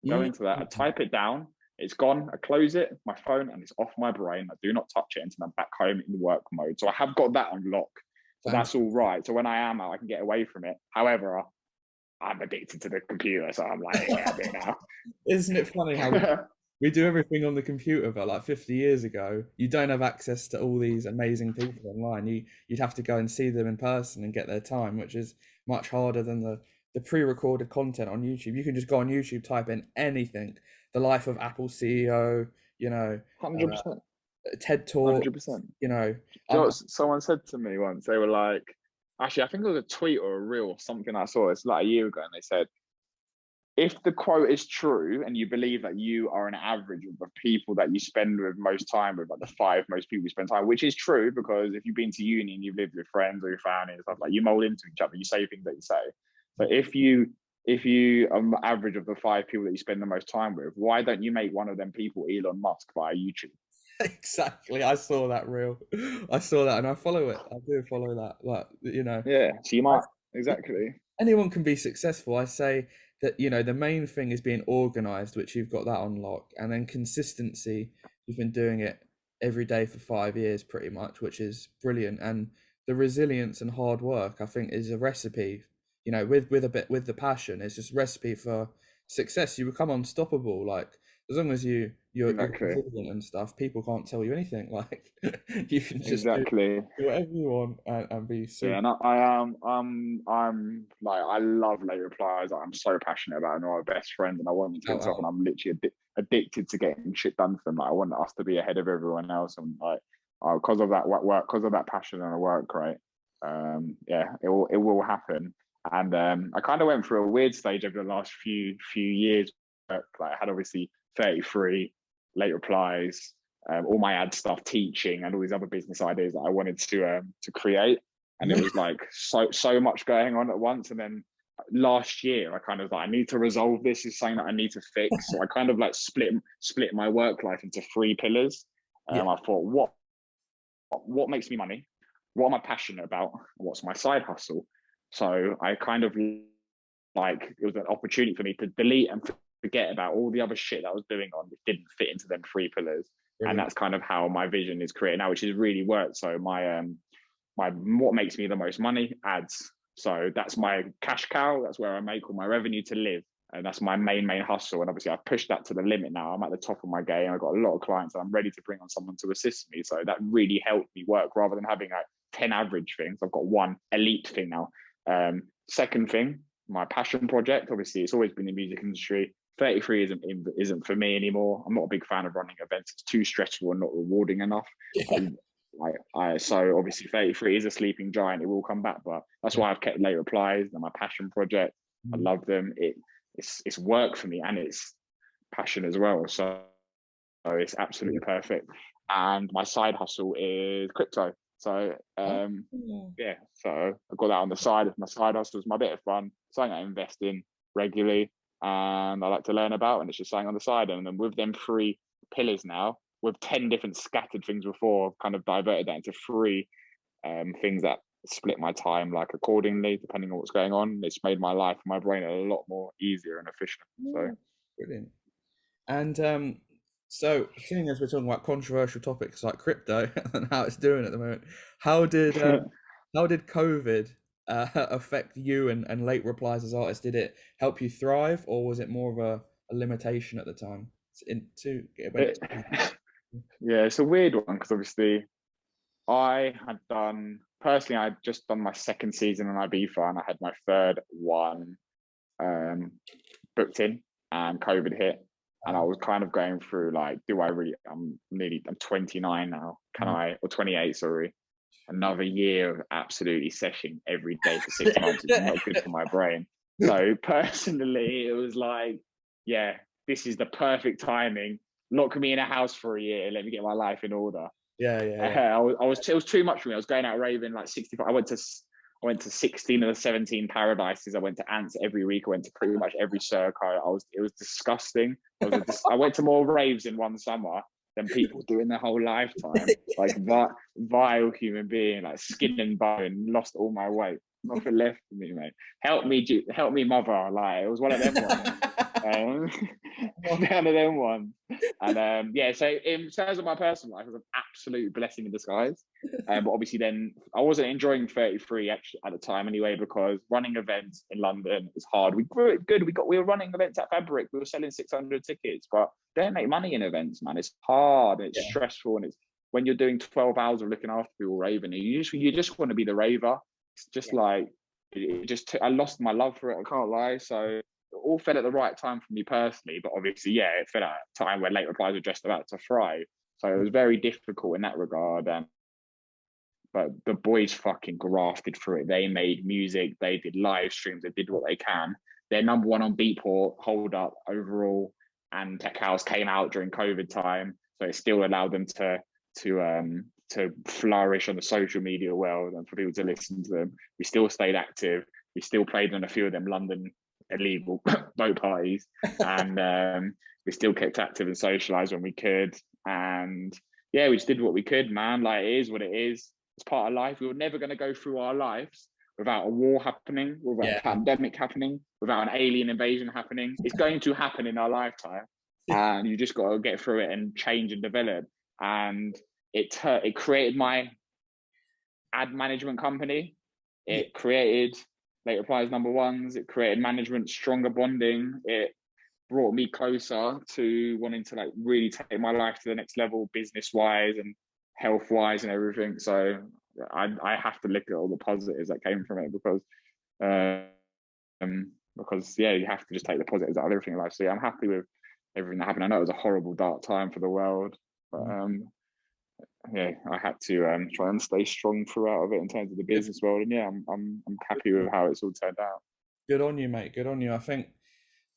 Go into that. I type it down. It's gone. I close it, my phone, and it's off my brain. I do not touch it until I'm back home in work mode. So I have got that on lock. So that's all right. So when I am out, I can get away from it. However, I'm addicted to the computer, so I'm like, yeah, I'm now. Isn't it funny how we do everything on the computer? But like 50 years ago, you don't have access to all these amazing people online. You'd have to go and see them in person and get their time, which is much harder than the pre-recorded content on YouTube. You can just go on YouTube, type in anything, the life of Apple CEO, you know, 100%. TED Talk, 100%. you know. Someone said to me once, they were like, actually, I think it was a tweet or a reel or something I saw. It's like a year ago, and they said, if the quote is true and you believe that you are an average of the people that you spend with most time with, like the 5 most people you spend time, which is true, because if you've been to uni and you've lived with friends or your family and stuff, like, you mold into each other, you say things that you say. So if you are the average of the 5 people that you spend the most time with, why don't you make one of them people Elon Musk via YouTube? Exactly. I saw that reel. I saw that, and I follow it. I do follow that. Like, Yeah, so you might, I, exactly. anyone can be successful. I say that, the main thing is being organized, which you've got that on lock, and then consistency. You've been doing it every day for 5 years pretty much, which is brilliant. And the resilience and hard work, I think, is a recipe, with the passion. It's just a recipe for success. You become unstoppable. Like, as long as you're Exactly. resilient and stuff, people can't tell you anything. Like, you can just Exactly. do whatever you want, and be Yeah, super. and I'm like, I love late replies. I'm so passionate about it. And I'm my best friend, and I want them to get this off. Out. And I'm literally addicted to getting shit done for them. Like, I want us to be ahead of everyone else, and like, because of that work, because of that passion and the work, right? Yeah, it will happen. And I kind of went through a weird stage over the last few years. Like, I had obviously 33 late replies, all my ad stuff, teaching, and all these other business ideas that I wanted to create. And it was like so much going on at once. And then last year, I kind of like, I need to resolve this. Is something that I need to fix. So I kind of like split my work life into 3 pillars. Yeah. I thought, what makes me money? What am I passionate about? What's my side hustle? So I kind of, like, it was an opportunity for me to delete and forget about all the other shit that I was doing on that didn't fit into them 3 pillars. And Brilliant. that's kind of how my vision is created now, which has really worked. So my what makes me the most money, ads. So that's my cash cow. That's where I make all my revenue to live. And that's my main hustle. And obviously I've pushed that to the limit now. I'm at the top of my game. I've got a lot of clients and I'm ready to bring on someone to assist me. So that really helped me work, rather than having like 10 average things. I've got 1 elite thing now. Second thing, my passion project. Obviously it's always been the music industry. 33 isn't for me anymore. I'm not a big fan of running events. It's too stressful and not rewarding enough. Yeah. So obviously 33 is a sleeping giant. It will come back, but that's why I've kept late replies. They're my passion project. I love them. It's work for me, and it's passion as well. So it's absolutely perfect. And my side hustle is crypto. So yeah, so I've got that on the side. My side hustle is my bit of fun, something I invest in regularly, and I like to learn about, and it's just something on the side. And then with them 3 pillars now, with 10 different scattered things before, I've kind of diverted that into 3 things that split my time like accordingly, depending on what's going on. It's made my life, my brain, a lot more easier and efficient. So Brilliant. And so seeing as we're talking about controversial topics like crypto and how it's doing at the moment, how did COVID affect you and late replies as artists? Did it help you thrive, or was it more of a limitation at the time? It went. it, yeah, it's a weird one, because obviously I'd just done my 2nd season in Ibiza, and I had my 3rd one booked in, and COVID hit. And I was kind of going through like, I'm 29 now. Or 28, sorry. Another year of absolutely session every day for 6 months, which is not good for my brain. So personally, it was like, yeah, this is the perfect timing. Lock me in a house for a year. Let me get my life in order. Yeah. It was too much for me. I was going out raving like 65. I went to 16 of the 17 paradises. I went to Ants every week. I went to pretty much every circle. It was disgusting. I went to more raves in one summer than people do in their whole lifetime. Like, vile human being, like skin and bone, lost all my weight. Nothing left for me, mate. Help me, mother. Like, it was one of them ones. One of them ones. And yeah, so in terms of my personal life, it was an absolute blessing in disguise. But obviously then I wasn't enjoying 33 actually at the time anyway, because running events in London is hard. We grew it good. We were running events at Fabric. We were selling 600 tickets, but they don't make money in events, man. It's hard and it's stressful, and it's when you're doing 12 hours of looking after people raving, you just want to be the raver. It's just like I lost my love for it. I can't lie. So it all fell at the right time for me personally, but obviously, yeah, it fell at a time where late replies were just about to thrive. So it was very difficult in that regard. But the boys fucking grafted through it. They made music, they did live streams, they did what they can. they're number one on Beatport, hold up overall, and Tech House came out during COVID time, so it still allowed them to flourish on the social media world and for people to listen to them. We still stayed active. We still played on a few of them London illegal boat parties, and we still kept active and socialised when we could. And yeah, we just did what we could, man. Like, it is what it is. It's part of life. We were never going to go through our lives without a war happening, without a pandemic happening, without an alien invasion happening. It's going to happen in our lifetime, and you just got to get through it and change and develop. And it created my ad management company. It created Late Replies #1s. It created management stronger bonding. It brought me closer to wanting to like really take my life to the next level, business wise and health wise and everything. So I have to look at all the positives that came from it, because yeah, you have to just take the positives out of everything in life. So yeah, I'm happy with everything that happened. I know it was a horrible, dark time for the world, but yeah, I had to try and stay strong throughout of it in terms of the business world. And yeah, I'm happy with how it's all turned out. Good on you, mate. Good on you. I think,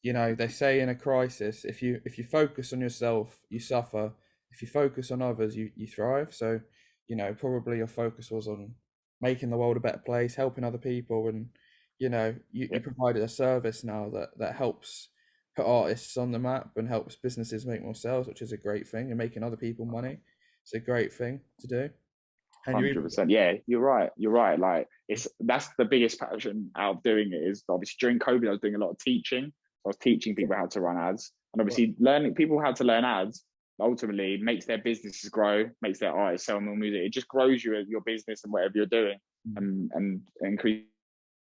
you know, they say in a crisis, if you focus on yourself, you suffer. If you focus on others, you thrive. So, you know, probably your focus was on making the world a better place, helping other people, and you know, you provided a service now that helps put artists on the map and helps businesses make more sales, which is a great thing, and making other people money. It's a great thing to do. 100%. Yeah, you're right. You're right. Like, that's the biggest passion out of doing it, is obviously during COVID, I was doing a lot of teaching. I was teaching people how to run ads, and obviously learning people how to learn ads ultimately makes their businesses grow, makes their artists sell more music. It just grows your business and whatever you're doing, and increases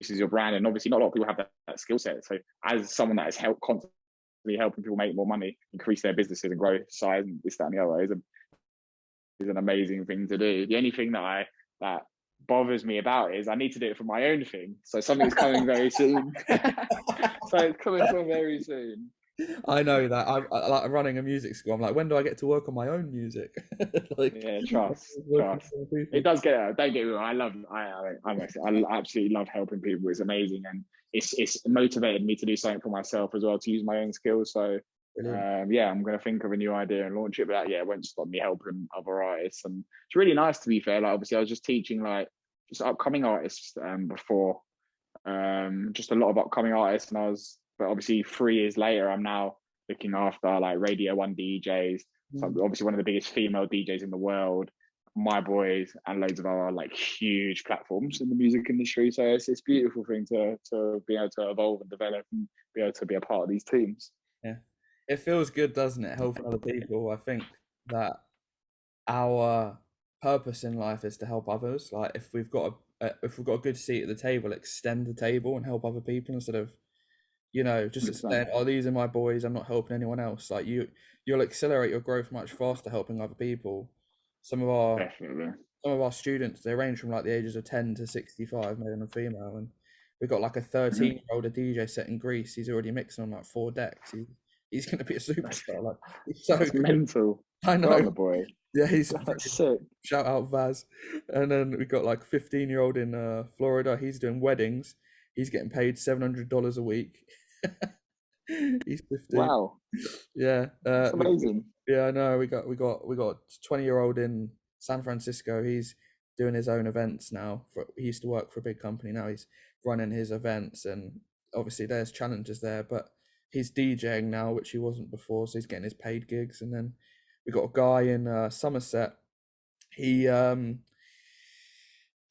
your brand. And obviously not a lot of people have that skill set. So as someone that has constantly helping people make more money, increase their businesses and grow size and this, that, and the other, is an amazing thing to do. The only thing that bothers me about it is I need to do it for my own thing. So something's coming very soon. So it's coming from very soon. I know that. I like running a music school. I'm like, when do I get to work on my own music? Like, yeah, trust. It does get out. Don't get me wrong. I absolutely love helping people. It's amazing, and it's motivated me to do something for myself as well, to use my own skills. So yeah, I'm going to think of a new idea and launch it. But it won't stop me helping other artists, and it's really nice, to be fair. Like, obviously, I was just teaching like just upcoming artists before, just a lot of upcoming artists, but obviously 3 years later, I'm now looking after like Radio 1 DJs. So obviously one of the biggest female DJs in the world, My Boys, and loads of other like huge platforms in the music industry. So it's a beautiful thing to be able to evolve and develop and be able to be a part of these teams. Yeah, it feels good, doesn't it? Helping other people. I think that our purpose in life is to help others. Like, if we've got a good seat at the table, extend the table and help other people, instead of, you know, just saying, oh, these are my boys, I'm not helping anyone else. Like, you'll accelerate your growth much faster helping other people. Some of our students, they range from like the ages of 10 to 65, male and female, and we've got like a 13-year-old DJ set in Greece. He's already mixing on like 4 decks. He's going to be a superstar. Like, it's so mental. I know. Well, the boy. Yeah, he's sick. Shout out Vaz. And then we've got like 15-year-old in Florida. He's doing weddings. He's getting paid $700 a week. He's 15. Wow. Yeah. That's amazing. I know. We got 20-year-old in San Francisco. He's doing his own events now. He used to work for a big company. Now he's running his events, and obviously there's challenges there, but he's DJing now, which he wasn't before, so he's getting his paid gigs. And then we got a guy in Somerset.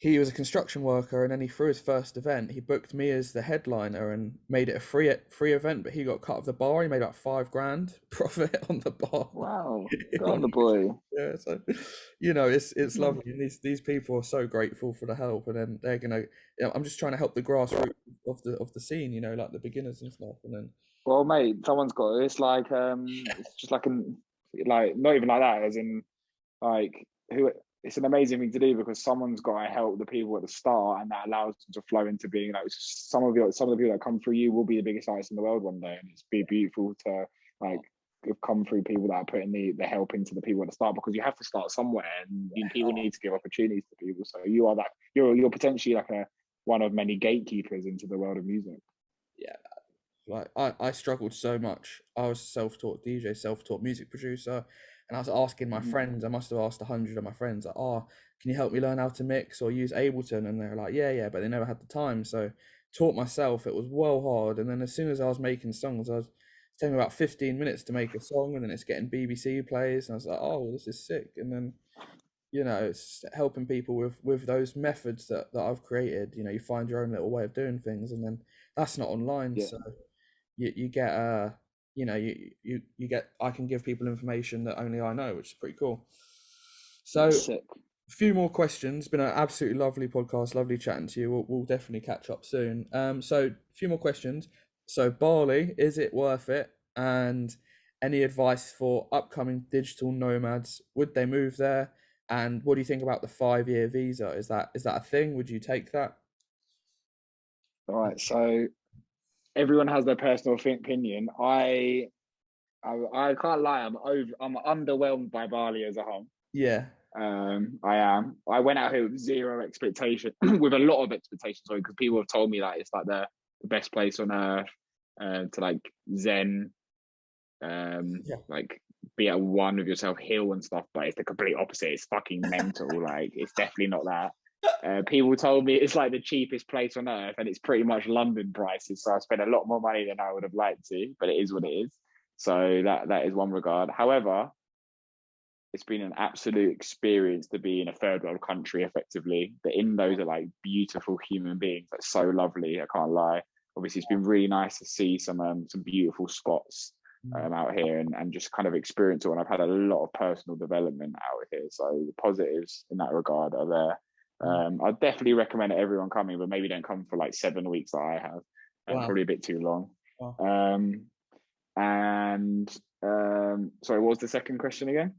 He was a construction worker, and then he threw his first event. He booked me as the headliner and made it a free event, but he got cut off the bar. He made about $5,000 profit on the bar. Wow, good on the boy. Yeah, so you know, it's lovely. And these people are so grateful for the help, and then they're gonna. You know, I'm just trying to help the grassroots of the scene. You know, like the beginners and stuff, and then. Well, mate, someone's got it. It's like it's just like not even like that, as in like who. It's an amazing thing to do, because someone's got to help the people at the start, and that allows them to flow into being like some of the people that come through you will be the biggest artists in the world one day, and it's beautiful to like come through people that are putting the help into the people at the start, because you have to start somewhere, and people need to give opportunities to people. So you're potentially like one of many gatekeepers into the world of music. Yeah, Like I struggled so much. I was self-taught DJ, self-taught music producer, and I was asking my Mhm. friends. I must have asked 100 of my friends, like, "Oh, can you help me learn how to mix or use Ableton?" And they're like, "Yeah, yeah," but they never had the time. So taught myself. It was well hard. And then as soon as I was making songs, it's taking me about 15 minutes to make a song, and then it's getting BBC plays, and I was like, "Oh, this is sick." And then it's helping people with those methods that I've created. You find your own little way of doing things, and then that's not online. Yeah, So you get you get I can give people information that only I know, which is pretty cool. that's So sick. a few more questions. Been an absolutely lovely podcast, lovely chatting to you. We'll definitely catch up soon. So a few more questions. So Bali, is it worth it? And any advice for upcoming digital nomads? Would they move there? And what do you think about the 5-year visa? Is that a thing? Would you take that? All right, so everyone has their personal opinion. I can't lie. I'm underwhelmed by Bali as a whole. Yeah, I am. I went out here with zero expectation, with a lot of expectations, sorry, because people have told me that it's like the best place on earth, to like zen, yeah, like be at one with yourself, heal and stuff. But it's the complete opposite. It's fucking mental. Like it's definitely not that. People told me it's like the cheapest place on earth, and it's pretty much London prices. So I spent a lot more money than I would have liked to, but it is what it is. So that is one regard. However, it's been an absolute experience to be in a third world country effectively. The Indos are like beautiful human beings. That's so lovely. I can't lie. Obviously, it's been really nice to see some beautiful spots out here and just kind of experience it. And I've had a lot of personal development out here. So the positives in that regard are there. I'd definitely recommend everyone coming, but maybe don't come for like 7 weeks that I have. wow. Probably a bit too long. Wow. And sorry, what was the second question again?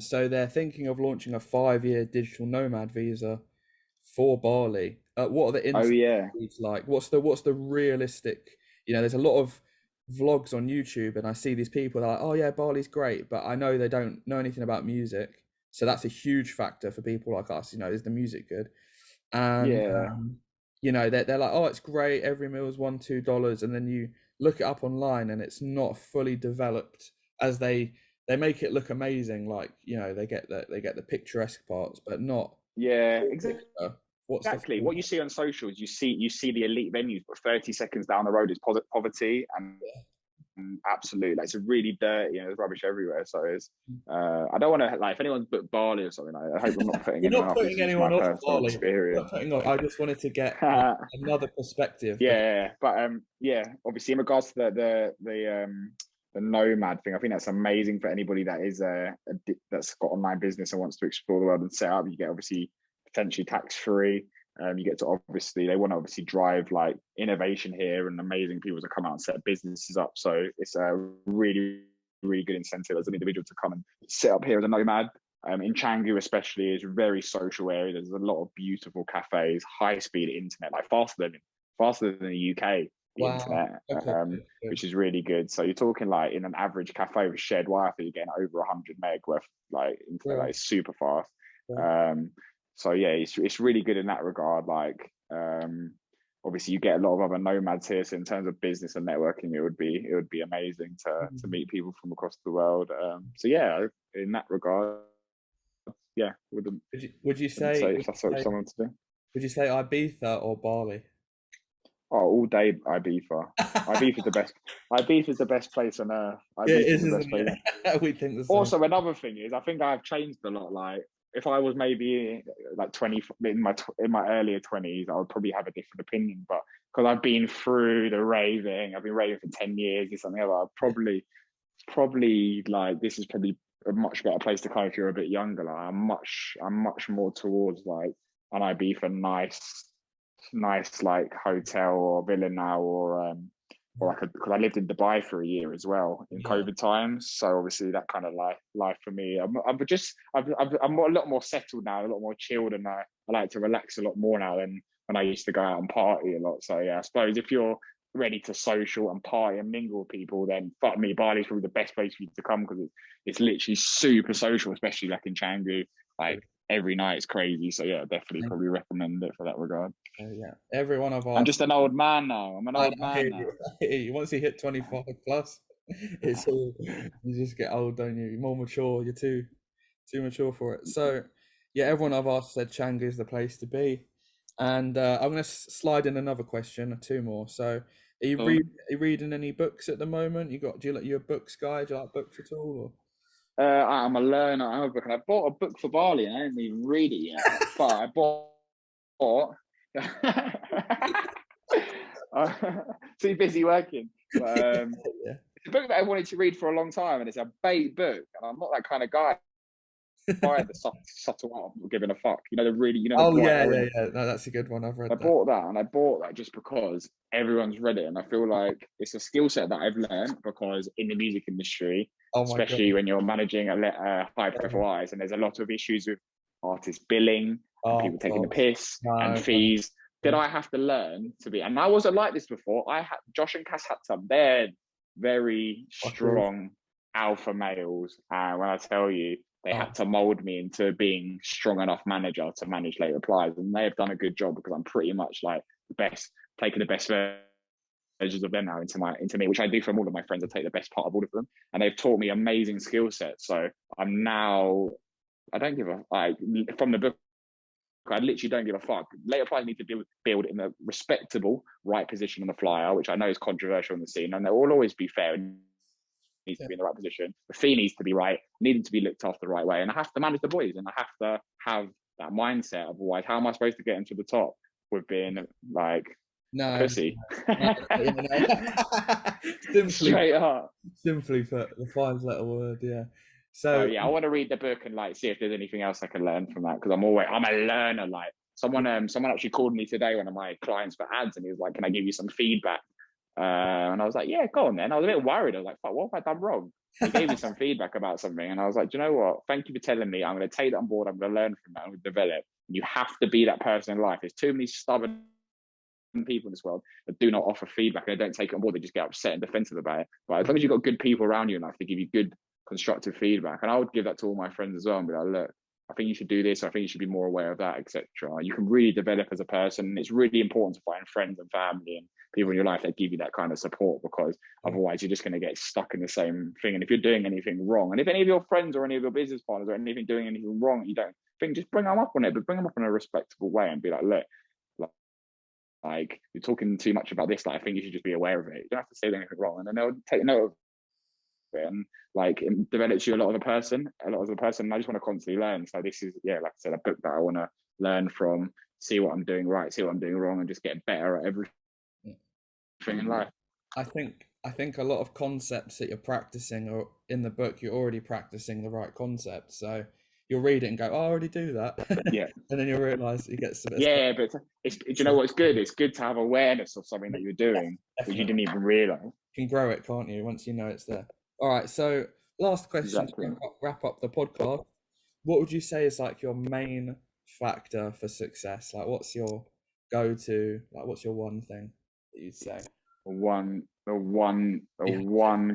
So they're thinking of launching a 5-year digital nomad visa for Bali. What are the Oh internet yeah, speeds like? What's the realistic? There's a lot of vlogs on YouTube, and I see these people that are like, oh yeah, Bali's great, but I know they don't know anything about music, so that's a huge factor for people like us. Is the music good? And yeah. they're like, oh, it's great. Every meal is $1-2, and then you look it up online, and it's not fully developed as they make it look amazing. Like they get the picturesque parts, but not Yeah, particular. What's the exactly. full? What you see on socials, you see the elite venues, but 30 seconds down the road is poverty and absolute. Like it's a really dirty, there's rubbish everywhere. So it's I don't want to like if anyone's booked Bali or something. I hope I'm not putting We're anyone not off. This putting is just my anyone off personal Bali. We're experience. not putting off. I just wanted to get another perspective. But Yeah, but yeah, obviously in regards to the nomad thing, I think that's amazing for anybody that is that's got online business and wants to explore the world and set up. You get obviously potentially tax free. You get to obviously they want to obviously drive like innovation here and amazing people to come out and set businesses up. So it's a really really good incentive as an individual to come and set up here as a nomad. In Canggu especially is a very social area. There's a lot of beautiful cafes, high speed internet, like faster than the UK, the wow. internet, Okay. Good, good. which is really good. So you're talking like in an average cafe with shared Wi-Fi, you're getting over 100 meg worth like internet, Real, like it's super fast. real. So yeah, it's really good in that regard. Like obviously you get a lot of other nomads here. So in terms of business and networking, it would be amazing to meet people from across the world. So yeah, in that regard, yeah, wouldn't Would you wouldn't say say would if you that's what say someone to do. would you say Ibiza or Bali? Oh, all day Ibiza. Ibiza is the best. Ibiza is the best place on earth. Yeah, it Ibiza is is, the best isn't place. it? We think the same. Also, another thing is, I think I've changed a lot. Like, if I was maybe like 20 in my earlier 20s, I would probably have a different opinion. But because I've been through the raving, I've been raving for 10 years, this and the other. I'd Yeah. probably like this is probably a much better place to come if you're a bit younger. Like, I'm much more towards like an Ibiza nice like hotel or villa now or like because I lived in Dubai for a year as well in Yeah. COVID times. So obviously that kind of life for me. I'm a lot more settled now, a lot more chilled, and I like to relax a lot more now than when I used to go out and party a lot. So yeah, I suppose if you're ready to social and party and mingle with people, then fuck me, Bali's probably the best place for you to come because it's literally super social, especially like in Canggu. Like every night is crazy. So yeah, definitely probably recommend it for that regard. Yeah, every one of I'm us. just an old man now. I'm an I old hear man you. now. I hear you. Once you hit 25 plus, it's all you just get old, don't you? You're more mature. You're too mature for it. So, yeah, everyone I've asked said Chang is the place to be, and I'm gonna slide in another question, or two more. So, So, are you reading any books at the moment? Do you like you a books guy? Do you like books at all? I'm a learner. I'm a book, and I bought a book for Bali, and I didn't even read it yet. But I bought. Too busy working. But Yeah. it's a book that I wanted to read for a long time, and it's a bait book, and I'm not that kind of guy. Buy the subtle art of not giving a fuck. The Oh bright yeah, yeah, orange. yeah. No, that's a good one. I've I read that. bought that, and I bought that just because everyone's read it, and I feel like it's a skill set that I've learned because in the music industry, Oh my god. especially when you're managing a high profile artist, and there's a lot of issues with artists billing and Oh people taking the god. piss and No, no. fees. Did I have to learn to be? And I wasn't like this before. Josh and Cass had some. They're very Fuckers. strong alpha males, and when I tell you, they Oh, had to mold me into being strong enough manager to manage late replies, and they have done a good job because I'm pretty much like the best, taking the best versions of them now into me, which I do from all of my friends. I take the best part of all of them, and they've taught me amazing skill sets. So I'm now, I don't give a like from the book. I literally don't give a fuck. Late replies need to build in a respectable right position on the flyer, which I know is controversial in the scene, and they will always be fair. Needs to be in the right position. The fee needs to be right, needing to be looked after the right way. And I have to manage the boys, and I have to have that mindset. Otherwise, how am I supposed to get into the top with being like a no, pussy? no, no. Simply, Straight up. simply put, the five-letter word. Yeah. So So yeah, I want to read the book and like see if there's anything else I can learn from that because I'm a learner. Like someone actually called me today, one of my clients for ads, and he was like, "Can I give you some feedback?" And I was like, "Yeah, go on then." I was a bit worried. I was like, "Fuck, what have I done wrong?" He gave me some feedback about something, and I was like, "Do you know what? Thank you for telling me. I'm going to take that on board. I'm going to learn from that and develop." You have to be that person in life. There's too many stubborn people in this world that do not offer feedback and they don't take it on board. They just get upset and defensive about it. But as long as you've got good people around you in life to give you good constructive feedback, and I would give that to all my friends as well and be like, look, I think you should do this. I think you should be more aware of that, etc. You can really develop as a person. It's really important to find friends and family and people in your life that give you that kind of support because otherwise you're just going to get stuck in the same thing. And if you're doing anything wrong, and if any of your friends or any of your business partners or anything doing anything wrong, you don't think, just bring them up on it, but bring them up in a respectable way and be like, look, like you're talking too much about this. Like I think you should just be aware of it. You don't have to say anything wrong, and then they'll take note of it and like it develops you a lot of a person. And I just want to constantly learn. So this is like I said, a book that I want to learn from, see what I'm doing right, see what I'm doing wrong, and just get better at everything in life. I think a lot of concepts that you're practicing or in the book, you're already practicing the right concepts. So you'll read it and go, "Oh, I already do that," Yeah. and then you'll realise you get some. Yeah, but it's do you know what's good? It's good to have awareness of something that you're doing, which you Definitely. didn't even realize. You can grow it, can't you? Once you know it's there. All right. So last question to Exactly. wrap up the podcast. What would you say is like your main factor for success? Like, what's your go-to? Like, what's your one thing that you'd say? The one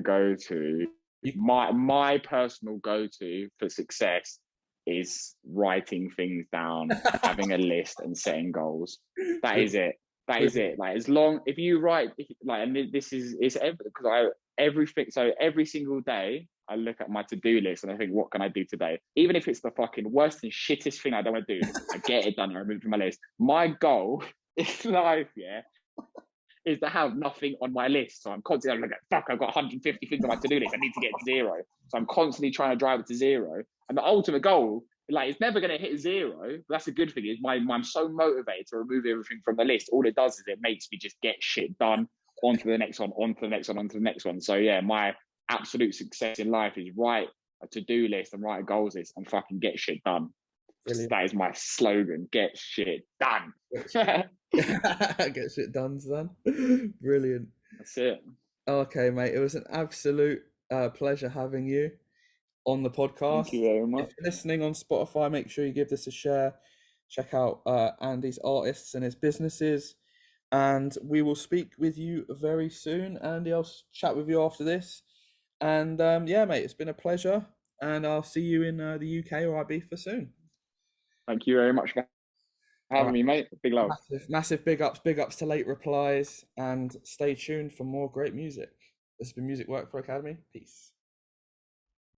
go to. You, My personal go to for success is writing things down, having a list, and setting goals. That is it. That is it. Like as long if you write like, and this is it's because everything. So every single day I look at my to-do list and I think, what can I do today? Even if it's the fucking worst and shittest thing I don't want to do, I get it done and I remove it from my list. My goal in life, is to have nothing on my list. So I'm constantly like, fuck, I've got 150 things on my to-do list. I need to get to zero. So I'm constantly trying to drive it to zero. And the ultimate goal, like, it's never going to hit zero. But that's a good thing. Is I'm so motivated to remove everything from the list. All it does is it makes me just get shit done, onto the next one, onto the next one, onto the next one. So yeah, my absolute success in life is write a to-do list and write a goals list and fucking get shit done. Brilliant. That is my slogan. Get shit done. Get shit done, son. Brilliant. That's it. Okay, mate. It was an absolute pleasure having you on the podcast. Thank you very much. If you're listening on Spotify, make sure you give this a share. Check out Andy's artists and his businesses. And we will speak with you very soon. Andy, I'll chat with you after this. And yeah, mate, it's been a pleasure. And I'll see you in the UK or IB for soon. Thank you very much for having me, mate. Big love. Massive big ups to Late Replies, and stay tuned for more great music. This has been Music Workflow Academy. Peace.